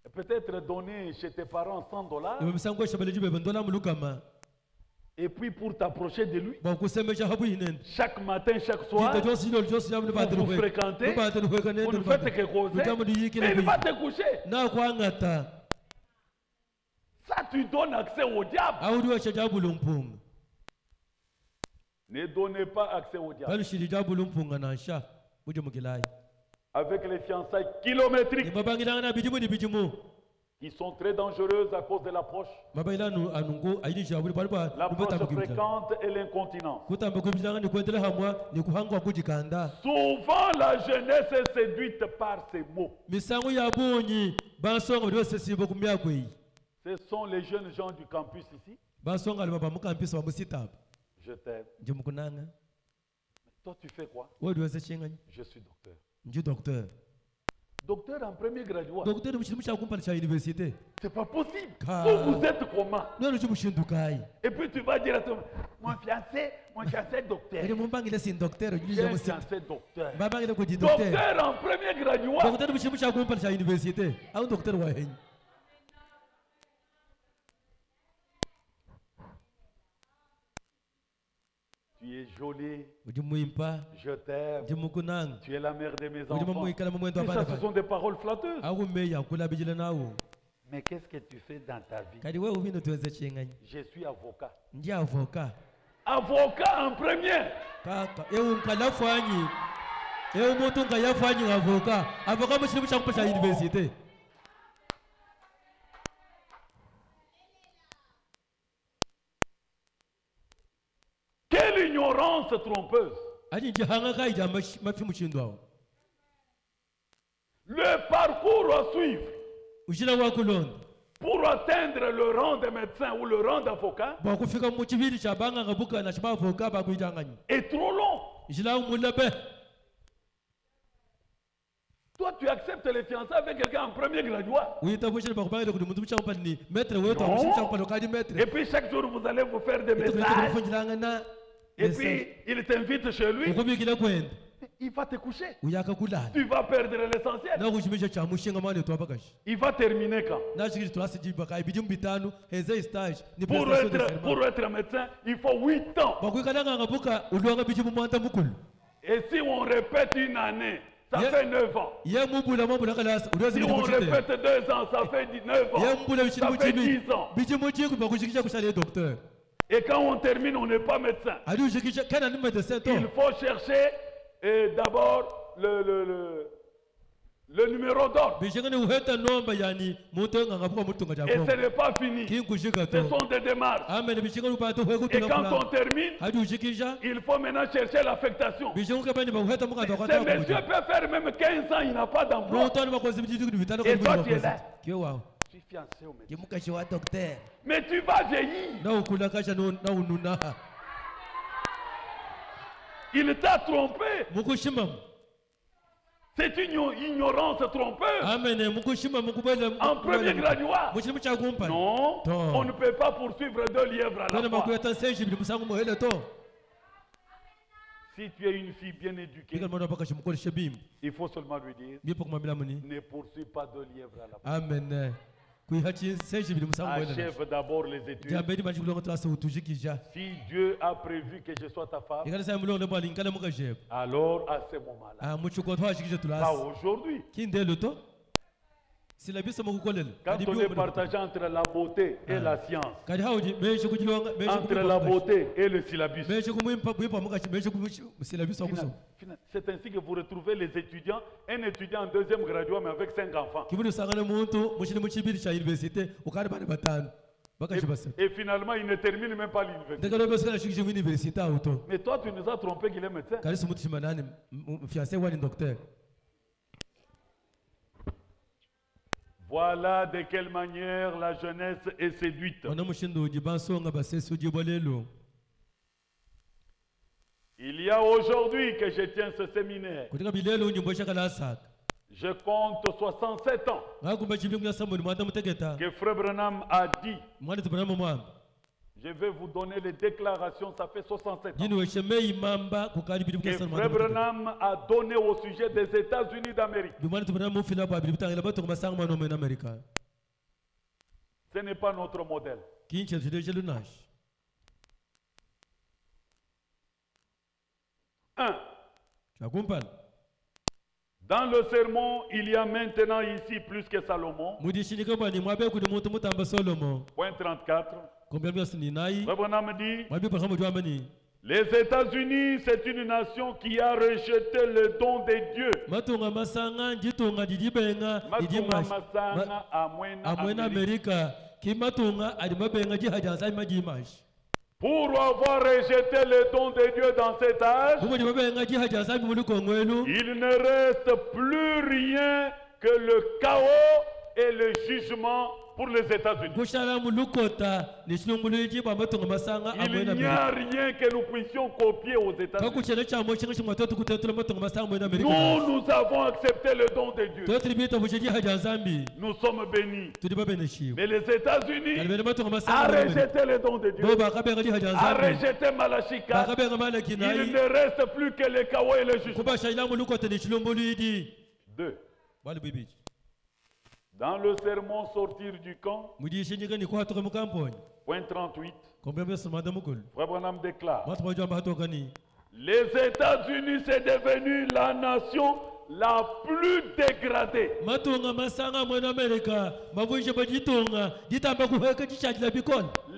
et peut-être donner chez tes parents $100, Ibe misango shabele jibe bendola mulukama. et puis pour t'approcher de lui, Ba kusemesha habu hinene. chaque matin, chaque soir, Kita josi lo josi yamu ba vous vous fréquentez, Ba tenu kweka vous ne faites que causer, et il va te coucher. Na kwangata. Ça, tu donnes accès au diable. Audi wa shajabu lumpunga. Ne donnez pas accès au diable. Kalu shiri jabu lumpunga na sha. Muje mugilai. Avec les fiançailles kilométriques Ibabangilanga na bijimu ni bijimu. qui sont très dangereuses à cause de l'approche. Mabailanu anungo aidi shabuli palipa. L'approche fréquente et l'incontinence. Kutamba kubijilanga ni kwendele hamwa ni kuhangwa kujikanda. Souvent, la jeunesse est séduite par ces mots. Misango ya bonyi bansonga bado sesibo kumya kwei. Ce sont les jeunes gens du campus ici. Bansonga le baba mukampisa wa musitaba. Je t'aime. Nje mukunanga. Toi, tu fais quoi? Wewe duweze chinganya. Je suis docteur. Nje docteur. Docteur en premier graduat. Docteur mshimisha kumpala cha université. C'est pas possible. Car- Vous êtes comment? Nalo chimushindukai. Et puis tu vas dire à ton mon fiancé est docteur. Ele mumbangile sin docteur J'ai julija un musi. fiancé docteur. Babangile ko di docteur. Docteur en premier graduat. Docteur mshimisha kumpala cha université. Au docteur wa henyi. Tu es jolie. Ujimuimpa. Je t'aime. Ujimukunang. Tu es la mère de mes Ujimu enfants. muikala mwendo Mais ça, abana. ce sont des paroles flatteuses. Au meya kula bijile nawo. Mais qu'est-ce que tu fais dans ta vie? Kadi wewe ubino tuweze chenganya. Je suis avocat. Ndi avocat. Avocat en premier. Kaka, eu nkalafanyi. Eu mutu ngayafanyi avocat. Avocat mshimisha kumpala cha université. Quelle ignorance trompeuse. Ani jihanga kai ja mafi mushindwa. Le parcours à suivre Ujila wa kulonda. pour atteindre le rang de médecin ou le rang d'avocat Ba kufika mu chibiri cha banga ngabuka na shaba avocat ba kuitanganya. est trop long. Ujila umulabe. Toi, tu acceptes les fiançailles avec quelqu'un en premier graduat. Uita bushira ba kubanga kudu mutu chapa ni metre wetu Non. amushisha kupalo kadi metre. Et puis chaque jour, vous allez vous faire des messages. Et puis, il t'invite chez lui. Ukomi kila kwenda. Il va te coucher. Uyaka kulala. Tu vas perdre l'essentiel. Na kushimisha cha mushinga mane to abakashi. Il va terminer quand? Na shikiri to asijiba kai bijum bitanu heze stage ni Pour prestation de serment. pour être médecin, il faut 8 ans. Ba kuikala ngabuka ulwanga bijum mwanta mukulu. Et si on répète une année, ça Yeah. fait 9 ans. Ye mubula mabula kala ulwazi Si bijum on chite. répète 2 ans, ça fait 9 Ye ans. mbula Ça bichimu fait chibi. 10 ans. Bijum chiku ba kushikisha kushale docteur. Et quand on termine, on n'est pas médecin. Ali ushikisha kana ni médecin to. Il faut chercher d'abord le numéro d'ordre. Bishingane uheta nomba yani muto ngabuka mutu Et ngajako. ce n'est pas fini. Kin kushika Ce to. sont des démarches. Amen bishingane upato hwe Et kutuna quand on kula. termine, Ali ushikisha. il faut maintenant chercher l'affectation. Bishingane kabani ba uheta muka to Ce kata. monsieur peut faire même 15 ans, il n'a pas d'emploi. Muto ni makozi bijitu bitano Et toi, tu es là. Kyo wao. Je suis fiancé au médecin. Kimuka shiwa docteur. Mais tu vas vieillir. Na ukula kasha no na ununa. Il t'a trompé. Mukushima. C'est une ignorance trompeuse. Amen mukushima mukubele. En premier graduat. Mushima cha kumpa. Non, Non. on ne peut pas poursuivre 2 lièvres à Kana la fois. makuyata senji bimusangu mohele to. Si tu es une fille bien éduquée, Kika mwana baka shimukole shebim. il faut seulement lui dire, Bipo kumamila muni. ne poursuis pas 2 lièvres à la fois. Amen. Kuihachi senji bimusangu mohele. Achève d'abord les études. Jambedi majikulo ngata asa utujikija. Si Dieu a prévu que je sois ta femme, Ikana sa mulo lebo alinkana mukajeb. alors à ce moment-là, Ah muchuko to hashikije pas tulasi. aujourd'hui. Kindelo to. Sila bisa mukukolele. Quand on est partagé entre la beauté et la science, Kadi hauji mesho kujilonga mesho entre la beauté et le syllabus, mesho kumwimpa kuipa mukachi mesho sila bisa kuso. c'est ainsi que vous retrouvez les étudiants, un étudiant en 2e graduat mais avec 5 enfants. Kibudu sangana muntu mushini muchibiri cha université ukari bana batano. Bakashi basa. Et finalement, il ne termine même pas l'université. Ndekalo besa kana shikije université auto. Mais toi, tu nous as trompé qu'il est médecin. Kali sumutu shimanani fiancé wani docteur. Voilà de quelle manière la jeunesse est séduite. Wana mushindo jibanso nga baseso jibolelo. Il y a aujourd'hui que je tiens ce séminaire. Kutika bilelo nyimbo shakala sak. Je compte 67 ans Ngakumba chibingu ya sambo ni mwata mutegeta. que Frère Branham a dit. Mwani tubana mwamba. Je vais vous donner les déclarations, ça fait 67 ans. Jini weshemei mamba kukali bidu Que kesa Frère Branham a donné au sujet des États-Unis d'Amérique. Dumani tubana mufila pa bidu tangela bato kumasanga mano mena Amerika. Ce n'est pas notre modèle. Kinche tudeje lunash. 1. Chakumpala. Dans le sermon, il y a maintenant ici plus que Salomon. Mudishini kama ni mwabe kuni muntu mutamba Solomon. Point 34. Combien bien sini nai? Frère Branham dit, Mwabe pa kama juamani. les États-Unis, c'est une nation qui a rejeté le don de Dieu. Matunga masanga jitunga didibenga Matunga didimash. masanga amwena Amwena Amerika ki matunga adimabenga jihajansa imajimash. Pour avoir rejeté le don de Dieu dans cet âge, Kumo dimabenga jihajansa imulu kongwelu. il ne reste plus rien que le chaos et le jugement pour les États-Unis. Il n'y a rien que nous puissions copier aux États-Unis. Nous avons accepté le don de Dieu. Nous sommes bénis. Mais les États-Unis a rejeté le don de Dieu. A rejeté Malachika. Il ne reste plus que le chaos et le jugement. 2. Dans le sermon Sortir du camp, point 38, Frère Branham déclare: les États-Unis c'est devenu la nation la plus dégradée.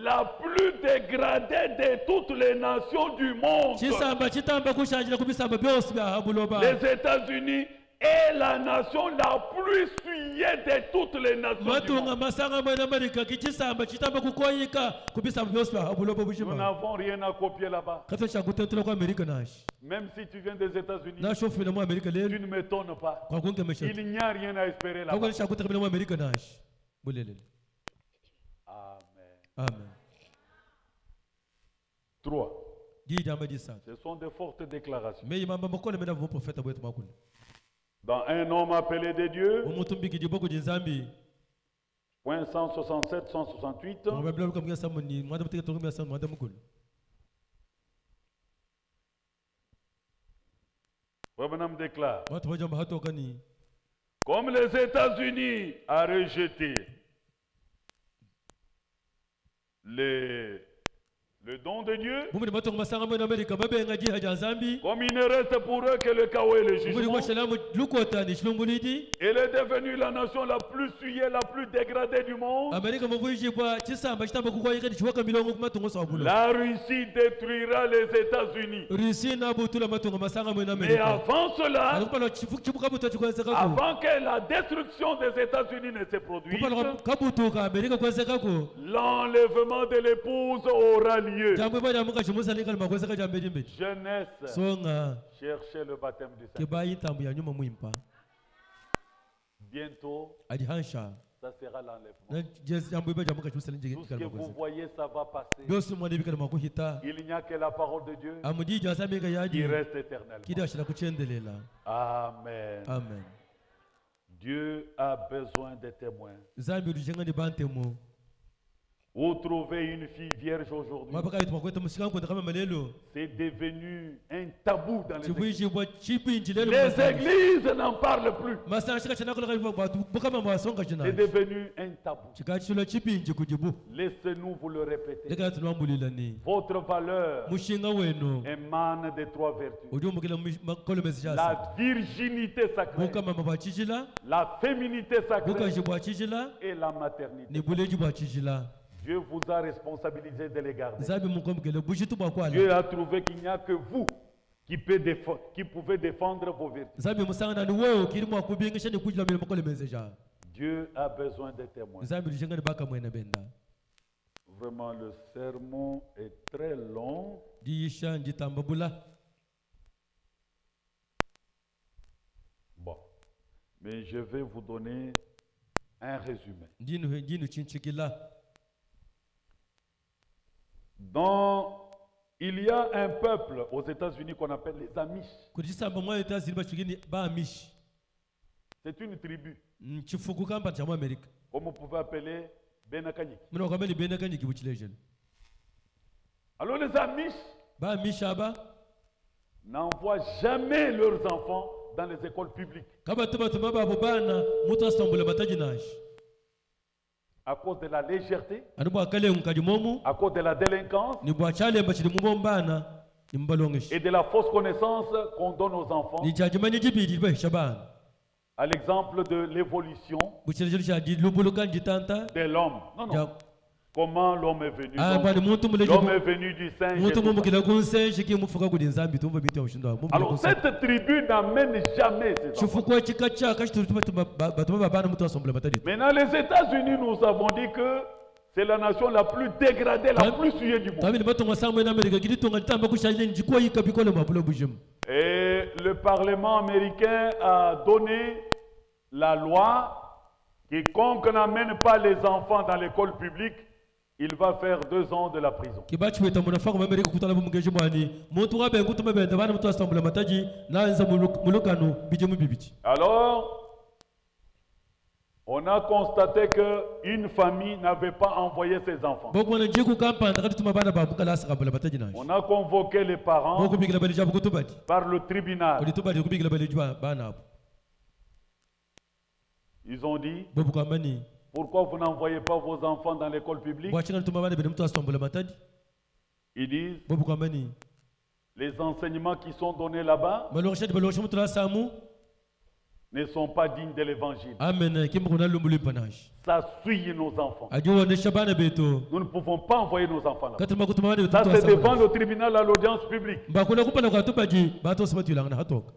La plus dégradée de toutes les nations du monde. Les États-Unis est la nation la plus souillée de toutes les nations du monde. Nous n'avons rien à copier là-bas. Même si tu viens des États-Unis, tu ne m'étonnes pas. Il n'y a rien à espérer là-bas. Amen. 3. Ce sont de fortes déclarations. Dans un homme appelé de Dieu, point 167, 168, Branham déclare: comme les États-Unis a rejeté le don de Dieu, comme il ne reste pour eux que le chaos et le jugement, elle est devenue la nation la plus souillée, la plus dégradée du monde. La Russie détruira les États-Unis. Mais avant cela, avant que la destruction des États-Unis ne se produise, l'enlèvement de l'épouse aura lieu. Jeunesse, cherchez le baptême du Saint. Bientôt, ça sera l'enlèvement. Tout ce que vous voyez, ça va passer. Il n'y a que la parole de Dieu qui reste éternellement. Amen. Dieu a besoin de témoins. Vous trouvez une fille vierge aujourd'hui, c'est devenu un tabou dans les églises. Les églises n'en parlent plus. C'est devenu un tabou. Laissez-nous vous le répéter. Votre valeur émane des 3 vertus: la virginité sacrée, la féminité sacrée et la maternité. Dieu vous a responsabilisé de les garder. Dieu a trouvé qu'il n'y a que vous qui pouvez défendre vos vertus. Dieu a besoin de témoins. Vraiment, le sermon est très long. Bon, mais je vais vous donner un résumé. Il y a un peuple aux États-Unis qu'on appelle les Amish. C'est une tribu. Comme vous pouvez appeler Benakani. Alors les Amish n'envoient jamais leurs enfants dans les écoles publiques. À cause de la légèreté, à cause de la délinquance et de la fausse connaissance qu'on donne aux enfants. À l'exemple de l'évolution de l'homme. Non. Comment l'homme est venu? L'homme est venu du singe. Alors cette tribu n'amène jamais ses enfants. Maintenant les États-Unis, nous avons dit que c'est la nation la plus dégradée, la plus souillée du monde. Et le Parlement américain a donné la loi Quiconque n'amène pas les enfants dans l'école publique, il va faire 2 ans de la prison. kibachi weta munafaka mamerika kutala bumugeje mwani muntu wabe ngutuma benda bana mutu asambula mataji naanza mulukanu bije mubibichi. Alors, on a constaté qu'une famille n'avait pas envoyé ses enfants. Bokwana jiku kampanda katuma bana babuka lasa kabula mataji naji. On a convoqué les parents Boku bigila bali jabu kutubati. par le tribunal. Kulitubati kubigila bali jwa bana hapo. Ils ont dit, Bobu kamani pourquoi vous n'envoyez pas vos enfants dans l'école publique? bwachina tuma bana bene mutu asambula mataji. Ils disent, Bobu kamani les enseignements qui sont donnés là-bas malorshadi balosha mutu la samu. ne sont pas dignes de l'évangile. Amen kimukuna lumbuli panaji. Ça suit nos enfants. Ajo ne shabana beto. Nous ne pouvons pas envoyer nos enfants là. Katuma kutuma bana Ça beto. c'est devant le tribunal à l'audience publique. Mbakuna kupana kwa tubaji bato sabatu ilangana hatoka.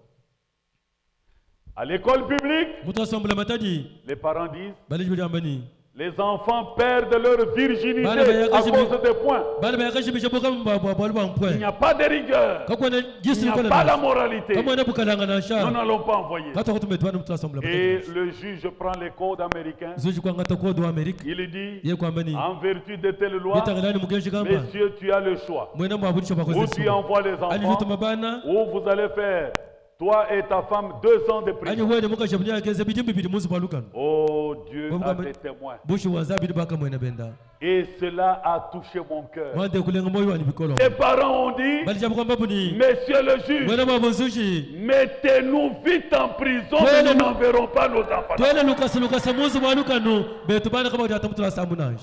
À l'école publique, Mutu asambula mataji les parents disent, bali jambani. les enfants perdent leur virginité Bana bayaka à cause des points. Bana bayakashi bishaboka mbabwa balwa Il mpwe. n'y a pas de rigueur. Kakwana Il jisi n'y a kola pas la na. moralité. Kama na bukalanga na Nous sha. n'allons pas envoyer. Kato kutumetwana mutu asambula Et mataji. le juge prend les codes américains. Zuji kwa ngata kwa do Amerika. Il dit, Ye kwa mbani. en vertu de telle loi, Bitangalani mugenji kamba. messieurs, tu as le choix. Mwena mwabudisha Ou bakoze. tu envoies les Ali enfants, jutuma bana. ou vous allez faire, toi et ta femme, 2 ans de Ani prison. wene muka shabnya keze bijimbi bidi muzi balukan. Oh, Dieu Bon, a bon, des témoins. Bushi wazabi baka mwena benda. Et cela a touché mon cœur. Wande kulenga moyo wani bikolo. Les parents ont dit, Bali jabu kwa mbabuni. Monsieur le juge, Mwena mwabuzushi. mettez-nous vite en prison, mais nous n'enverrons pas nos enfants. Twele lukasa muzi walukanu. Betu bana kama ujata mutu la samunaj.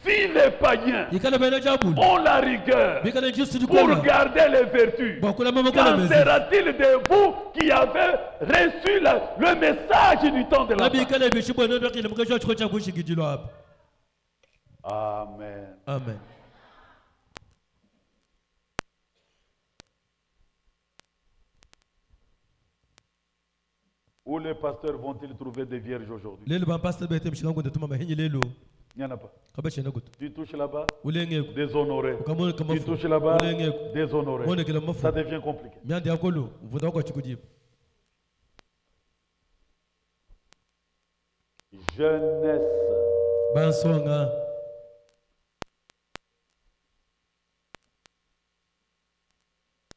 Si les païens Ikala bena jabul. ont la rigueur Bikala justi du pour kola. garder les vertus, Bakula mama kola qu'en mezi. sera-t-il de vous qui avez reçu le message du temps de la Nabi fin? ikala bishibo nono kile mukajwa chiko cha bushi gijilo hapa. Amen. Amen. Où les pasteurs vont-ils trouver des vierges aujourd'hui? Lelo ba pastor bete mshikangu ndetuma mahenyi lelo. Il n'y en a pas. Kabashe na gutu. Tu touches là-bas, Ulengeko. déshonoré. Kama kama Tu touches là-bas, Ulengeko. déshonoré. Mwone kila mafu. Ça devient compliqué. Myandi yakolo. Mvuda kwa chikujibu. Jeunesse. Bansonga.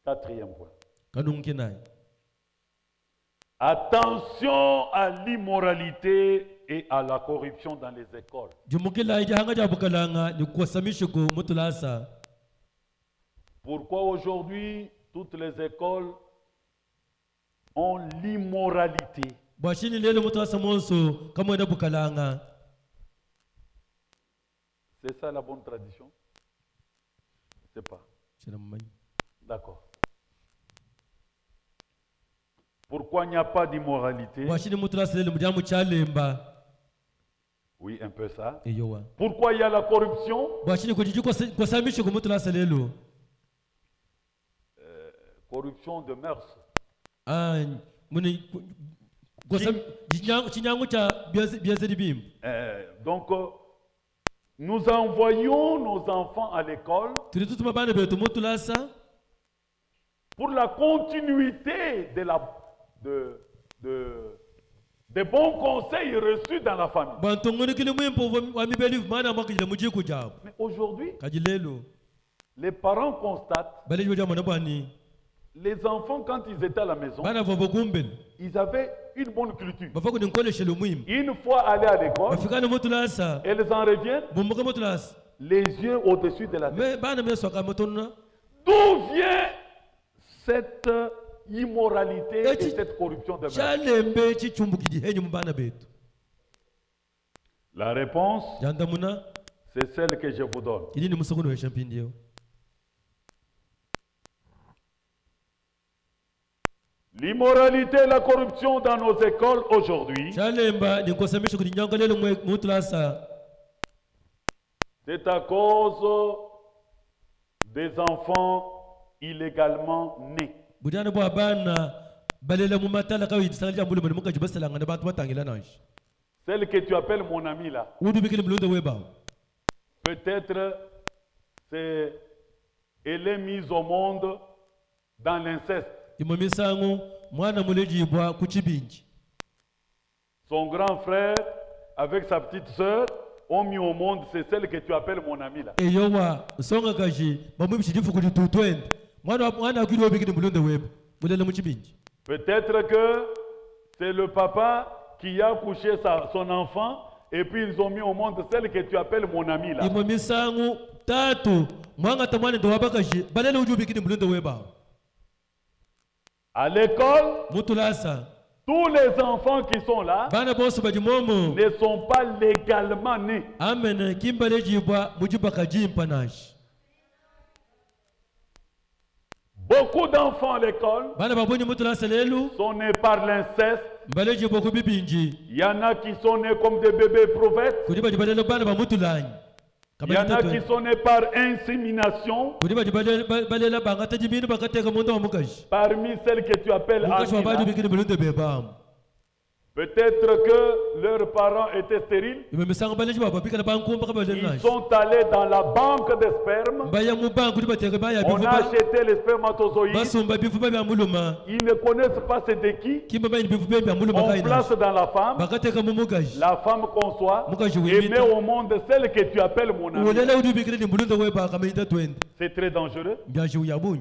Quatrième point. Kanungi naye. Attention à l'immoralité et à la corruption dans les écoles. Jumukila ijahanga jabukalanga ni kuwasamishiko mutulasa. Pourquoi aujourd'hui toutes les écoles ont l'immoralité? Bwashini lelo mutulasa monso kama ina bukalanga. C'est ça la bonne tradition? C'est pas. Chena mmanyi. D'accord. Pourquoi il n'y a pas d'immoralité? Bwashini mutulasa lelo mujamu chalemba. Oui, un peu ça. Eyowa. Pourquoi il y a la corruption? Bwashini kujiju kwasamishiko mutulasa lelo. Corruption de mœurs. Ah, muni chinyangu cha biazedi bim. Donc, nous envoyons nos enfants à l'école Tulitutuma bana betu mutulasa pour la continuité des bons conseils reçus dans la famille. bantongoni kile mwimpo wa mibeli maana mwakijile mujiku jabu. Mais aujourd'hui, Kajilelo. les parents constatent, Bale jwa mwana bwani. les enfants, quand ils étaient à la maison, Bana vovo gumbel. ils avaient une bonne culture. Bafako ni nkole shelo muhimu. Une fois allés à l'école, Bafikana mutulasa. elles en reviennent Bumbuka mutulasa. les yeux au-dessus de la tête. Me bana me soka motonna. D'où vient cette immoralité et Eti- cette corruption de mœurs? Chalembe chichumbukidi henyu mbana betu. La réponse, Jandamuna c'est celle que je vous donne. ili ni musokono wa champindio. L'immoralité et la corruption dans nos écoles aujourd'hui, Chalemba ni nkosamisha kudinyanga lelo mutulasa. c'est à cause des enfants illégalement nés. Budana bwa bana balela mu matala kawi disanja mbulu muka jibasala ngana bantu batangila nashi. Celle que tu appelles mon ami là, Udu bikile mlunda weba. peut-être elle est mise au monde dans l'inceste. Imomisango mwana muleji bwa kuchibinji. Son grand frère avec sa petite sœur, ont mis au monde, c'est celle que tu appelles mon ami là. eyowa songa kaji bamwibishijifu kuti tutwende mwana akwiri wobikini mulonde webo mulele muchibinji. Peut-être que c'est le papa qui a couché son enfant et puis ils ont mis au monde celle que tu appelles mon ami là. imwe misangu tatu mwanga tamwane ndo wabakaji balele uji ubikini mulonde weba. À l'école, Mutulasa tous les enfants qui sont là bana bosu bajimomo ne sont pas légalement nés. amen kimbale jibwa mujibakaji mpanashi. Beaucoup d'enfants à l'école Bana babonye mutulasa lelu sont nés par l'inceste. mbale jibwa kubibinji Il y en a qui sont nés comme des bébés prophètes. kuti bajibalele bana bamutulanyi. Il y en a qui sont nés par insémination. kuti bajibalela bangata jimini bakateka munda wa mukaji. Parmi celles que tu appelles Mukaji wabadi Amina, bikini mulonde bebamu. peut-être que leurs parents étaient stériles. Ime misanga bale jibwa babika na bankumba kabale Ils nashi. sont allés dans la banque de sperme. Baya mubangu kuti bateka baya On bifu a acheté les spermatozoïdes. basumba bifu bya muluma. Ils ne connaissent pas c'est de qui. Kimba bya bifu bya muluma On kaina. place dans la femme. Bakateka mu mukaji. La femme conçoit Mukaji et wimita. met au monde celle que tu appelles mon ami. Ulela udi bikini ni mulonde weba kamaita twende. C'est très dangereux. Byaji uyabunyi.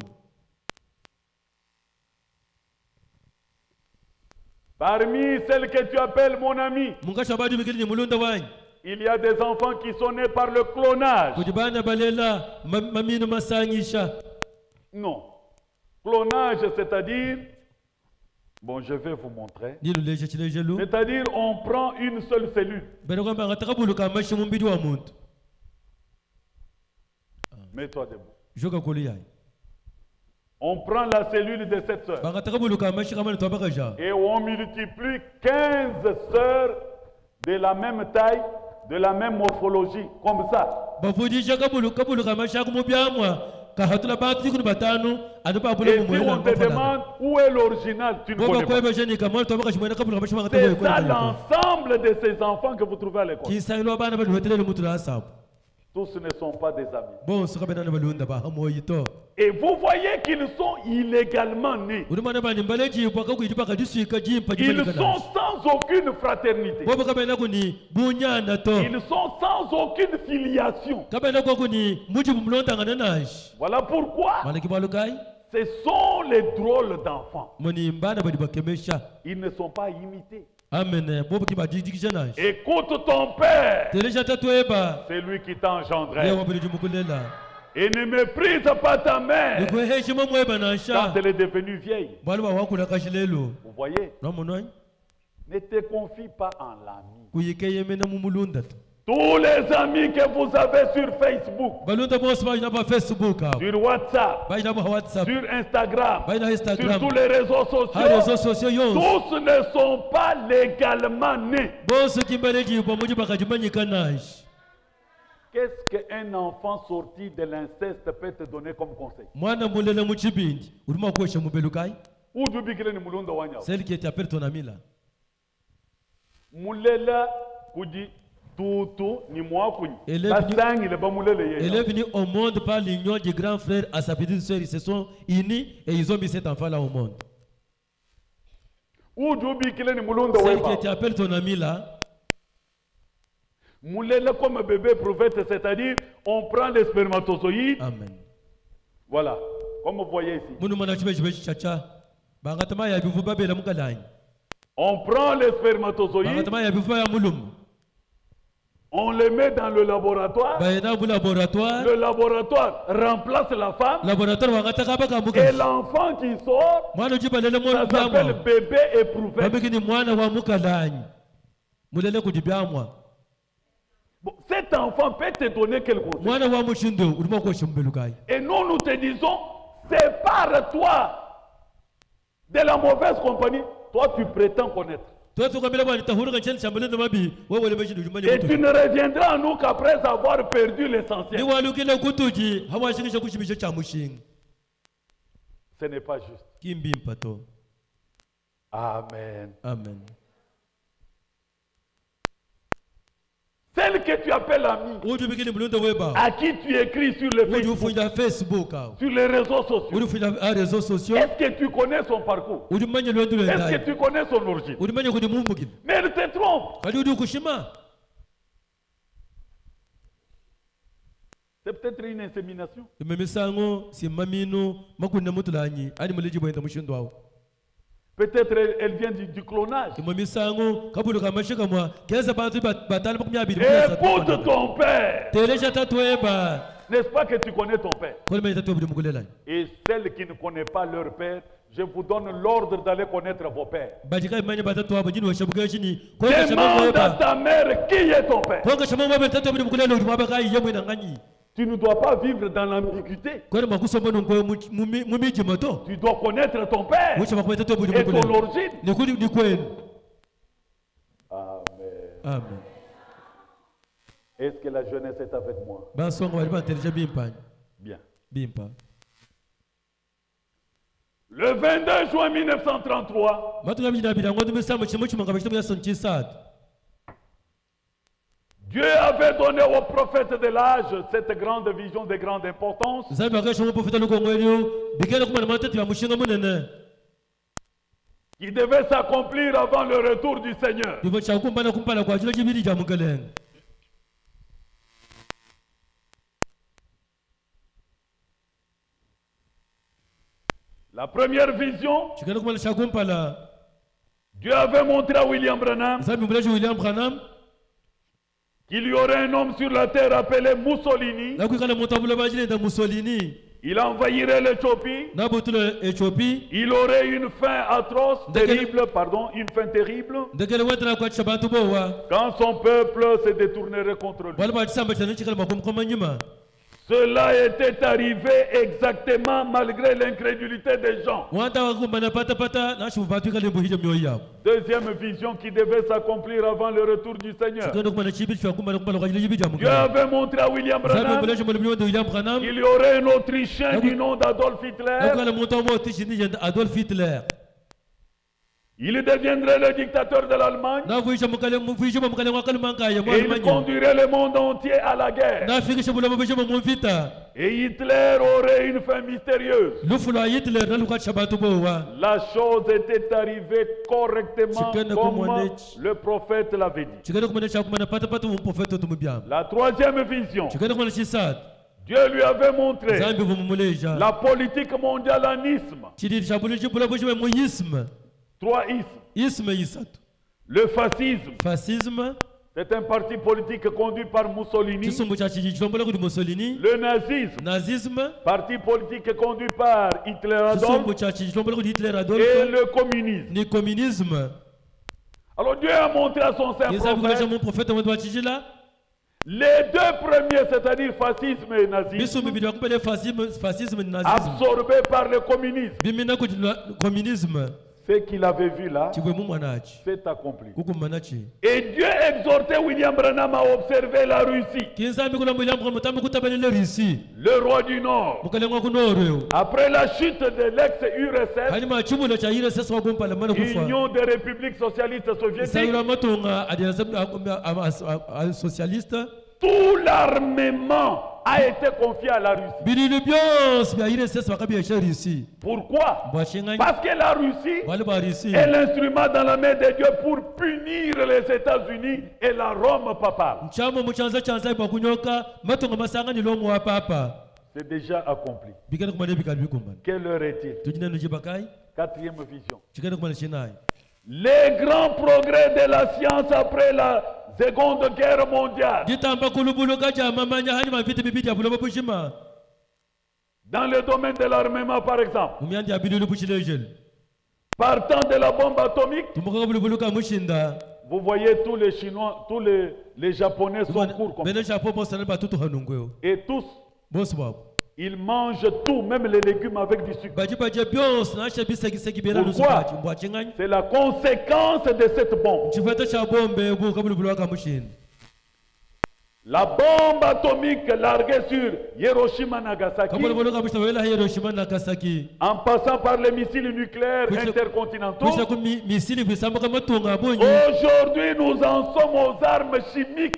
Parmi celles que tu appelles mon ami, Mukaji wabadi bikini ni mulonde wanyi. il y a des enfants qui sont nés par le clonage. Kuti bana balela mamino masangisha. Non. Clonage, c'est-à-dire, bon, je vais vous montrer. Nilu leje chilejelu. C'est-à-dire, on prend une seule cellule. Bero kwamba ngatakabuluka amashi mumbiri wa muntu. Mets-toi debout. Joka kulia. On prend la cellule de cette sœur Bangatakabuluka amashi kama ntwabakaja. et on multiplie 15 sœurs de la même taille, de la même morphologie, comme ça. Bafudisha kabuluka amashi akumubyamwa kahatula bati kuni batanu adupa Et abula si mumwela on te demande où est l'original, tu ne Boba connais kwa pas. bajeni kama twabakashi mwena kabuluka amashi C'est mangatawe ça kwa. l'ensemble de ces enfants que vous trouvez à l'école. Kisailo bana bali hotelele mutula asabu. Tous ne sont pas des amis. Bon sokabena balunda ba hamoyito. Et vous voyez qu'ils sont illégalement nés. Urumana bani mbaleji bwaka kuyipa kadiswika jimpa Ils sont sans aucune fraternité. Boba kabena kuni bunyana to. Ils sont sans aucune filiation. Kabena kwa kuni mujibu mlonda ngananashi. Voilà pourquoi Malaki balukai. ce sont les drôles d'enfants. Moni mbana bali bakemesha. Ils ne sont pas imités. Amen. Boba kiba jijikishanashi. Écoute ton père. Teleja tatweba. C'est lui qui t'a engendré. Leo wabili jumukulela. Et ne méprise pas ta mère Nikuheshima mweba quand nasha. elle est devenue vieille. Bali wakula kashilelo. Vous voyez, Namonoi. ne te confie pas en l'ami. Kuyikeye mena mumulunda. Tous les amis que vous avez sur Facebook, Balunda boss ba ina ba Facebook. sur WhatsApp, Ba ina ba WhatsApp. sur Instagram, Ba ina sur Instagram. tous les réseaux Ha réseaux sociaux, sociaux yo. tous ne sont pas légalement nés. Boss kimbeleji bo muji bakajimanyi kanashi. Qu'est-ce qu'un enfant sorti de l'inceste peut te donner comme conseil? Mwana mulele muchibindi. Uruma kuosha mubelukai. Ou du bikile ni mulunda wanya. Celle qui t'appelle ton ami là. Mulela kudi tutu ni mwakuni. Élève ni- Basangi le ba mulele ye. Elle est venue au monde par l'union du grand frère à sa petite sœur. Ils se sont unis et ils ont mis cet enfant là au monde. Ou du bikile ni mulunda Celle weba. qui t'appelle ton ami là. Mulela comme bébé prophète, c'est-à-dire on prend les spermatozoïdes. Amen. Voilà, comme vous voyez ici. Munu mana chibe chibe chacha. Bangatama ya bivu babe la mukalani. On prend les spermatozoïdes, Bangatama ya bivu ya mulum. on les met dans le laboratoire. Bayena bu laboratoire. Le laboratoire remplace la femme Laboratoire wangataka baka et muka. l'enfant qui sort, Mwana chiba lele ça mwana s'appelle byamwa. bébé éprouvé. Babiki ni mwana wa mukalani. Mulele kudibyamwa. Bon, cet enfant peut te donner quelque chose. Mwana wa mushindo uruma ko shimbelukai. Et nous, nous te disons, sépare-toi de la mauvaise compagnie. Toi, tu prétends connaître. Toi tu kamela bani tahuru chen chambele de mabi. Wewe le beshi dujumani. Et tu ne reviendras à nous qu'après avoir perdu Ni l'essentiel. walukile kutuji hawashikisha kushibisha cha mushinga. Ce n'est pas juste. Kimbi mpato. Amen. Amen. Celle que tu appelles amie, Uju bikini mulunda weba. à qui tu écris sur le Uju Facebook, fuja Facebook. sur les réseaux sociaux. Uju fuja réseaux sociaux. Est-ce que tu connais son parcours? Uju manye lwendu Est-ce lwendai. que tu connais son origine? Uju manye kudi mumugil. Mais elle te trompe. Kali uju kushima. C'est peut-être une insémination. Peut-être elle vient du clonage. Écoute ton père. N'est-ce pas que tu connais ton père? Et celles qui ne connaissent pas leur père, je vous donne l'ordre d'aller connaître vos pères. Demande à ta mère qui est ton père. Tu ne dois pas vivre dans l'ambiguïté. Tu dois connaître ton père et ton origine. Amen. Amen. Est-ce que la jeunesse est avec moi? Bien. Le 22 juin 1933, Dieu avait donné au prophète de l'âge cette grande vision de grande importance qui devait s'accomplir avant le retour du Seigneur. La première vision, Dieu avait montré à William Branham qu'il y aurait un homme sur la terre appelé Mussolini. Il envahirait l'Éthiopie. Il aurait une fin atroce, terrible, une fin terrible. Quand son peuple se détournerait contre lui. Cela était arrivé exactement malgré l'incrédulité des gens. Deuxième vision qui devait s'accomplir avant le retour du Seigneur. Dieu avait montré à William Branham qu'il y aurait un Autrichien du nom d'Adolf Hitler. Il deviendrait le dictateur de l'Allemagne et il conduirait le monde entier à la guerre. Et Hitler aurait une fin mystérieuse. La chose était arrivée correctement comme le prophète l'avait dit. La troisième vision, Dieu lui avait montré la politique mondialanisme. 3 ismes. Le fascisme. C'est un parti politique conduit par Mussolini. Le nazisme. Parti politique conduit par Hitler Adolf. Et le communisme. Alors Dieu a montré à son saint prophète les deux premiers, c'est-à-dire fascisme et nazisme, absorbés par le communisme. Ce qu'il avait vu là s'est accompli. Et Dieu exhortait William Branham à observer la Russie. Le roi du Nord. Après la chute de l'ex-URSS, Union des républiques socialistes soviétiques, tout l'armement a été confié à la Russie. Pourquoi? Parce que la Russie est l'instrument dans la main de Dieu pour punir les États-Unis et la Rome papale. C'est déjà accompli. Quelle heure est-il? Quatrième vision. Les grands progrès de la science après la Seconde Guerre mondiale. Dans le domaine de l'armement, par exemple. Partant de la bombe atomique. Vous voyez tous les Chinois, tous les Japonais sont courts comme ça. Et tous, ils mangent tout, même les légumes avec du sucre. Pourquoi? C'est la conséquence de cette bombe. La bombe atomique larguée sur Hiroshima Nagasaki, en passant par les missiles nucléaires intercontinentaux, aujourd'hui nous en sommes aux armes chimiques.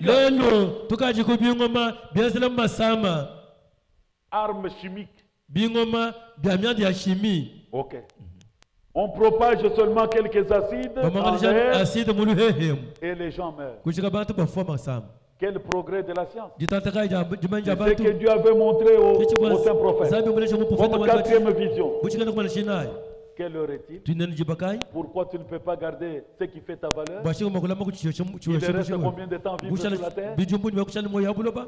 Armes chimiques. Ok. On propage seulement quelques acides dans l'air et les gens meurent. Quel progrès de la science. ditantaka jimanja C'est ce bantu que Dieu avait montré au saint prophète. zambi mulesha mu profeta Comme wa quatrième vision. buchikana kwa shinai Quelle heure est-il? tunene jibakai Pourquoi tu ne peux pas garder ce qui fait ta valeur? bashiko makulama ku chiyo Il te reste combien de temps vivre sur la terre? bijumbu ni bakushana moyo abuloba